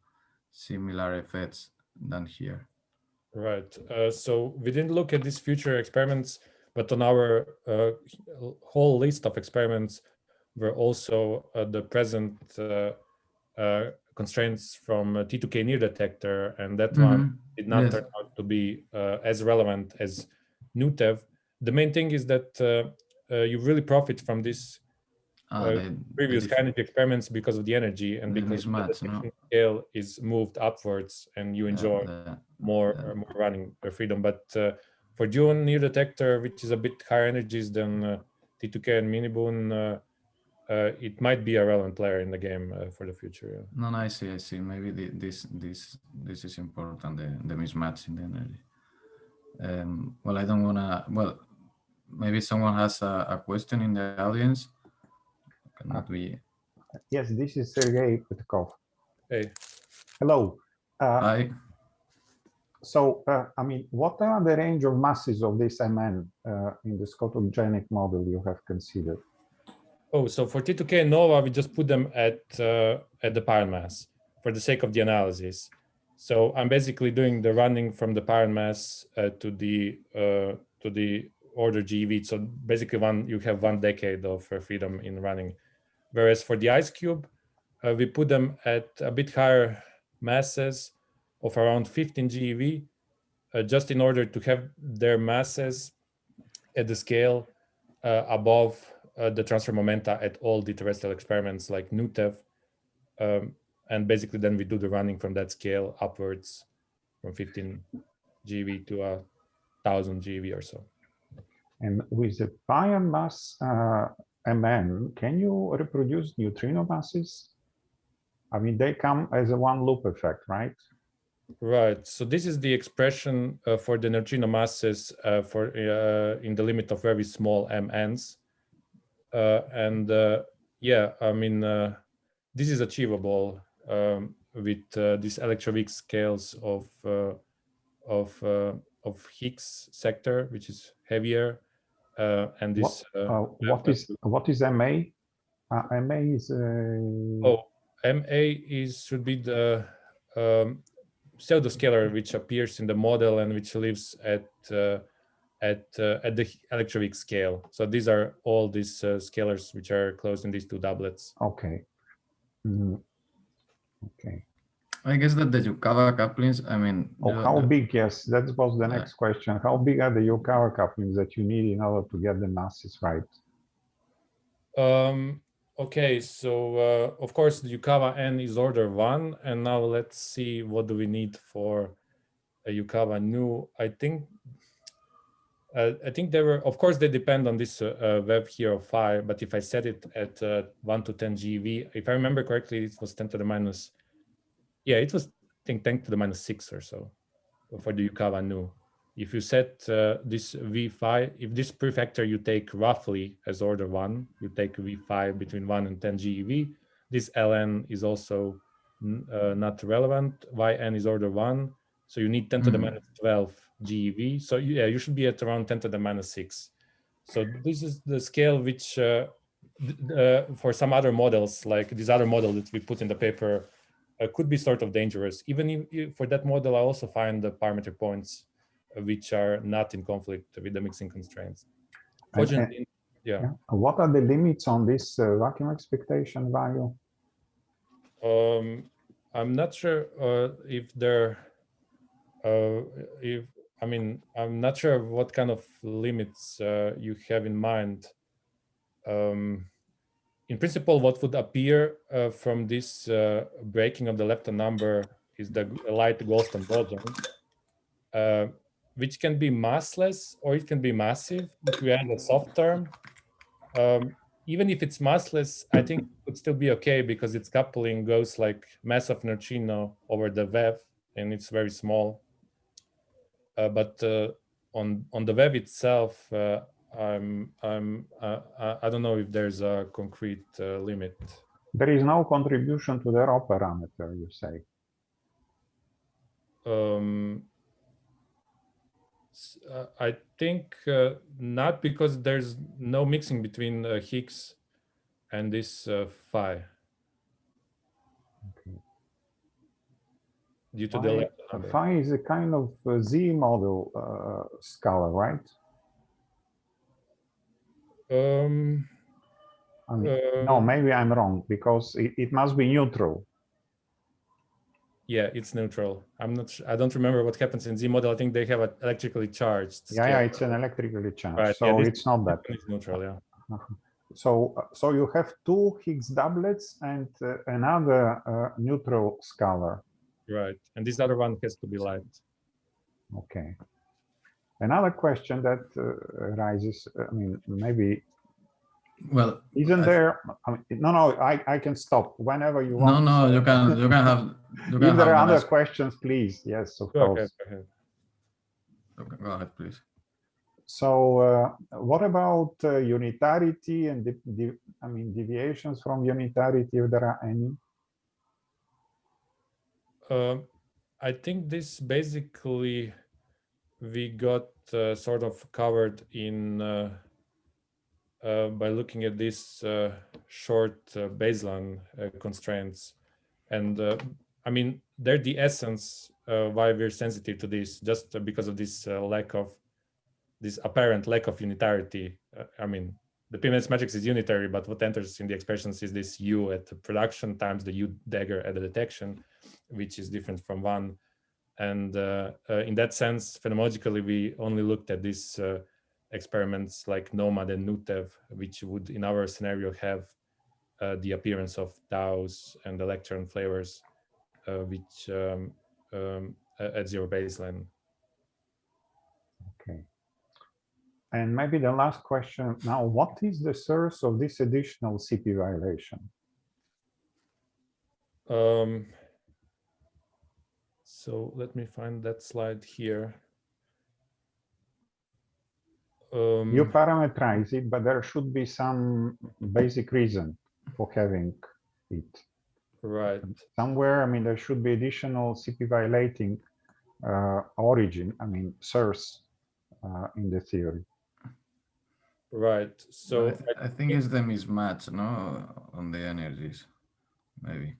effects than here. Right. So we didn't look at these future experiments, but on our whole list of experiments were also the present constraints from T2K near detector, and that one did not turn out to be as relevant as NUTEV. The main thing is that you really profit from this previous high energy experiments because of the energy and because the detection scale is moved upwards, and you enjoy more running freedom. But for Dune near detector, which is a bit higher energies than T2K and Miniboon, it might be a relevant player in the game for the future. Yeah. No, I see. Maybe this is important, the mismatch in the energy. Well, I don't wanna. Well, maybe someone has a question in the audience. Cannot be. Yes, this is Sergey Petkov. Hey. Hello. Hi. So, I mean, what are the range of masses of this MN in the Scottogenic model you have considered? Oh, so for T2K and NOvA, we just put them at the parent mass for the sake of the analysis. So I'm basically doing the running from the parent mass to the order GeV. So basically, you have 1 decade of freedom in running. Whereas for the IceCube, we put them at a bit higher masses of around 15 GeV, just in order to have their masses at the scale above the transfer momenta at all the terrestrial experiments like NUTEV. And basically then we do the running from that scale upwards from 15 GeV to 1,000 GeV or so. And with the pi mass MN, can you reproduce neutrino masses? I mean, they come as a one loop effect, right? Right. So this is the expression for the neutrino masses for in the limit of very small MNs. Yeah, I mean, this is achievable with these electroweak scales of Higgs sector, which is heavier, and this. What is MA? MA is. Oh, MA should be the pseudoscalar which appears in the model and which lives at the electroweak scale. So these are all these scalars which are closed in these two doublets. Okay. Okay. I guess that the Yukawa couplings, I mean... how big, yes, that was the next question. How big are the Yukawa couplings that you need in order to get the masses right? Okay, so of course the Yukawa n is order 1, and now let's see what do we need for a Yukawa nu. I think they were, of course, they depend on this web here of phi, but if I set it at 1 to 10 GeV, if I remember correctly, it was 10 to the minus, yeah, it was, I think, 10 to the minus 6 or so for the Yukawa nu. If you set this V phi, if this prefactor you take roughly as order 1, you take V phi between 1 and 10 GeV, this Ln is also not relevant, Yn is order 1, so you need 10 to the minus 12 GeV. So yeah, you should be at around 10 to the minus 6. So this is the scale which for some other models, like this other model that we put in the paper, could be sort of dangerous. Even if for that model, I also find the parameter points which are not in conflict with the mixing constraints. Fortunately, yeah. What are the limits on this vacuum expectation value? I'm not sure if they're, I'm not sure what kind of limits you have in mind. In principle, what would appear from this breaking of the lepton number is the light Goldstone boson, which can be massless or it can be massive if we add a soft term. Even if it's massless, I think it would still be okay because its coupling goes like mass of neutrino over the web, and it's very small. But on the web itself, I don't know if there's a concrete limit. There is no contribution to the raw parameter, you say? I think not, because there's no mixing between Higgs and this phi. Okay. Due to the phi is a kind of Z model scalar, right? No, maybe I'm wrong, because it must be neutral. Yeah, it's neutral. I don't remember what happens in Z model. I think they have an electrically charged scale. Yeah, it's an electrically charged, right. So yeah, it's not that. It's neutral, yeah. So you have two Higgs doublets and another neutral scalar. Right, and this other one has to be light. Okay. Another question that arises, I mean, maybe. Well, isn't there? I mean, no, I can stop whenever you want. No, you can have. If there are other questions, please. Yes, of course. Go ahead. Okay, go ahead, please. So, what about unitarity and deviations from unitarity, if there are any? I think this basically we got sort of covered in by looking at these short baseline constraints, and I mean they're the essence why we're sensitive to this, just because of this this apparent lack of unitarity. I mean, the P-matrix matrix is unitary, but what enters in the expressions is this U at the production times the U dagger at the detection, which is different from 1. And in that sense, phenomenologically, we only looked at these experiments like NOMAD and NUTEV, which would, in our scenario, have the appearance of taus and electron flavors, which at zero baseline. Okay. And maybe the last question now, what is the source of this additional CP violation? So let me find that slide here. You parameterize it, but there should be some basic reason for having it. Right. Somewhere, I mean, there should be additional CP violating origin, I mean, source in the theory. Right. So I think it's the mismatch, no, on the energies, maybe.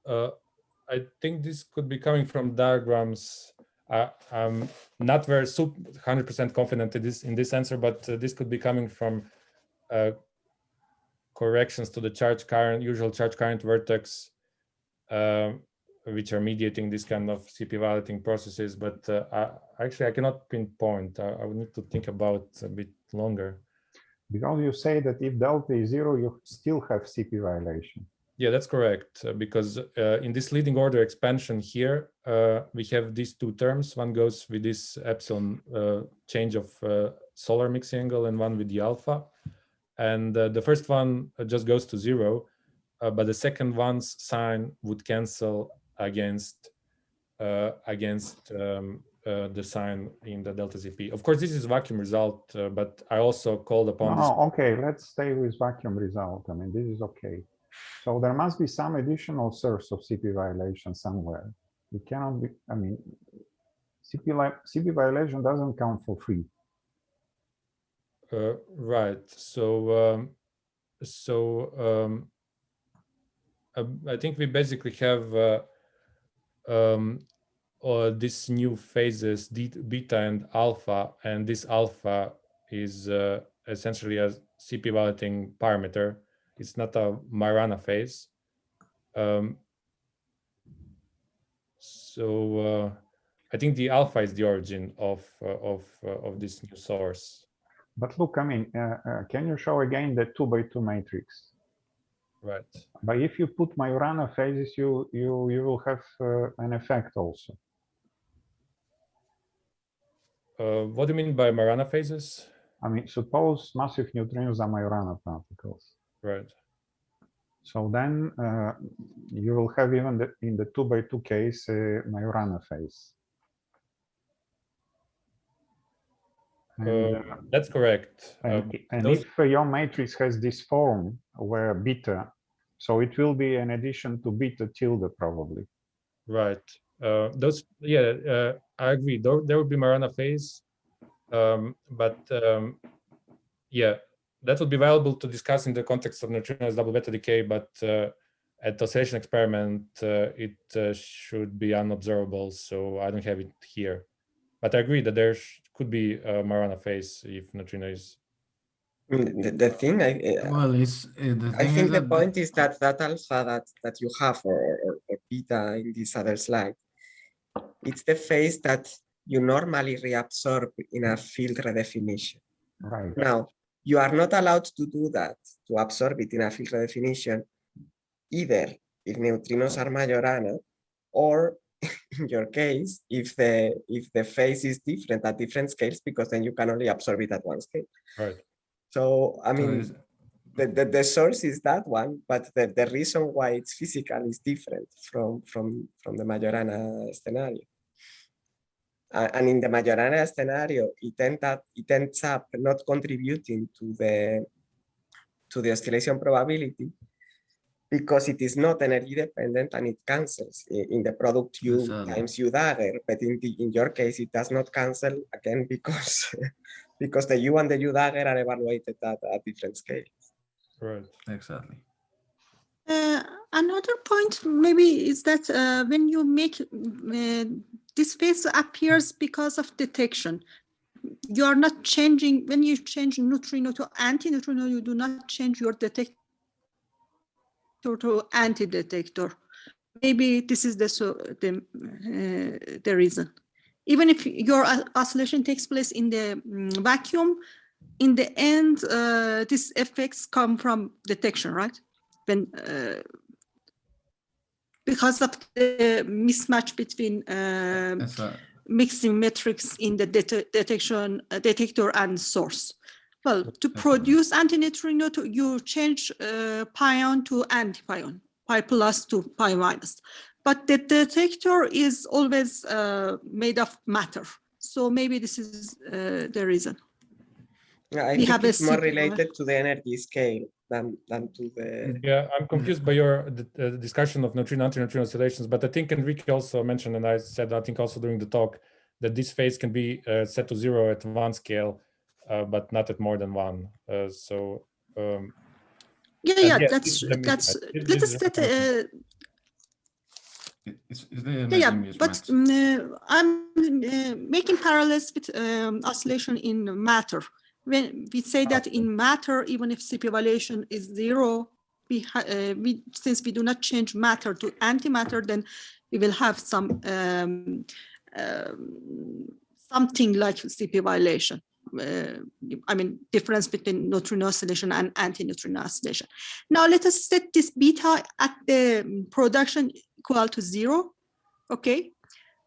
I think this could be coming from diagrams. I'm not very 100% confident in this answer, but this could be coming from corrections to the usual charge current vertex, which are mediating this kind of CP violating processes. But actually, I cannot pinpoint. I would need to think about a bit longer. Because you say that if delta is 0, you still have CP violation. Yeah, that's correct. Because in this leading order expansion here, we have these two terms. One goes with this epsilon change of solar mixing angle, and one with the alpha. And the first one just goes to 0, but the second one's sign would cancel against the sign in the delta ZP. Of course, this is a vacuum result, but I also called upon this. Okay, let's stay with vacuum result. I mean, this is okay. So there must be some additional source of CP violation somewhere. It cannot be, I mean, CP violation doesn't count for free. Right. So, I think we basically have these new phases, beta and alpha, and this alpha is essentially a CP violating parameter. It's not a Majorana phase. So I think the alpha is the origin of this new source. But look, I mean, can you show again the 2x2 matrix? Right. But if you put Majorana phases, you will have an effect also. What do you mean by Majorana phases? I mean, suppose massive neutrinos are Majorana particles. Right. So then you will have even in the 2x2 case Majorana phase. And, that's correct. And if your matrix has this form where beta, so it will be an addition to beta tilde probably. Right. I agree. There would be Majorana phase, but yeah, that would be valuable to discuss in the context of neutrinos double beta decay. But at the oscillation experiment, it should be unobservable, so I don't have it here. But I agree that there could be a Majorana phase if neutrino is. I mean, the thing I think the point is that alpha that you have or beta in this other slide, it's the phase that you normally reabsorb in a field redefinition. Right. Now, you are not allowed to do that, to absorb it in a field redefinition, either if neutrinos are Majorana, or in your case, if the phase is different at different scales, because then you can only absorb it at one scale. Right. So, I mean, the source is that one, but the reason why it's physical is different from the Majorana scenario. And in the Majorana scenario, it ends up not contributing to the oscillation probability because it is not energy dependent and it cancels in the product U times U dagger. But in your case, it does not cancel again because because the U and the U dagger are evaluated at different scales. Right. Exactly. Another point maybe is that when you make this phase appears because of detection. You are not changing, when you change neutrino to anti-neutrino, you do not change your detector to anti-detector. Maybe this is the reason. Even if your oscillation takes place in the vacuum, in the end, these effects come from detection, right? When because of the mismatch between mixing metrics in the detector and source. Well, to produce anti-neutrino, you change pion to anti-pion, pi plus to pi minus. But the detector is always made of matter. So maybe this is the reason. I we think have a it's more CP. related to the energy scale than to the. Yeah, I'm confused by your discussion of neutrino antineutrino oscillations, but I think Enrique also mentioned, and I said I think also during the talk, that this phase can be set to 0 at 1 scale, but not at more than 1. Yeah, yes, that's let us set It's the yeah, energy but mismatch. I'm making parallels with oscillation in matter. When we say that in matter, even if CP evaluation is 0, since we do not change matter to antimatter, then we will have some something like CP violation. I mean, difference between neutrino oscillation and anti-neutrino oscillation. Now let us set this beta at the production equal to 0. Okay.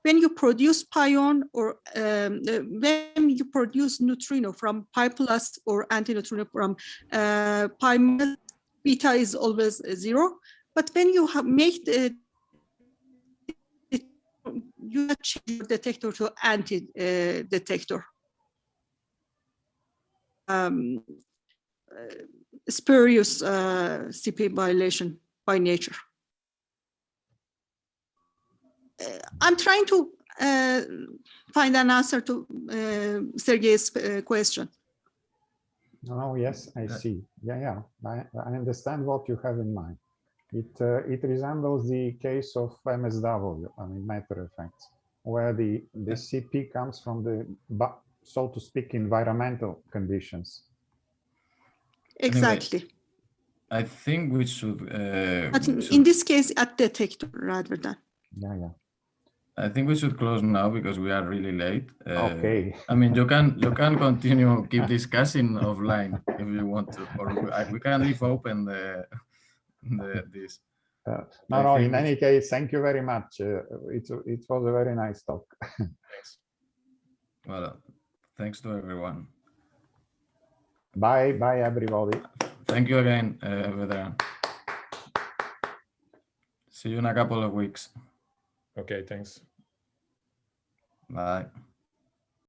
When you produce pion or when you produce neutrino from pi plus or anti-neutrino from pi minus, beta is always 0. But when you make the you change your detector to anti-detector. Spurious CP violation by nature. I'm trying to find an answer to Sergei's question. No, yes, I see. Yeah. I understand what you have in mind. It resembles the case of MSW, I mean, matter effects, where the CP comes from the, so to speak, environmental conditions. Exactly. Anyway, I think we should. But in this case, at detector rather than. Yeah. I think we should close now because we are really late. Okay. I mean, you can continue keep discussing offline if you want to, or we can leave open this. No. In any case, thank you very much. It was a very nice talk. Thanks. Well, thanks to everyone. Bye, everybody. Thank you again, Vedran. See you in a couple of weeks. Okay, thanks. Bye.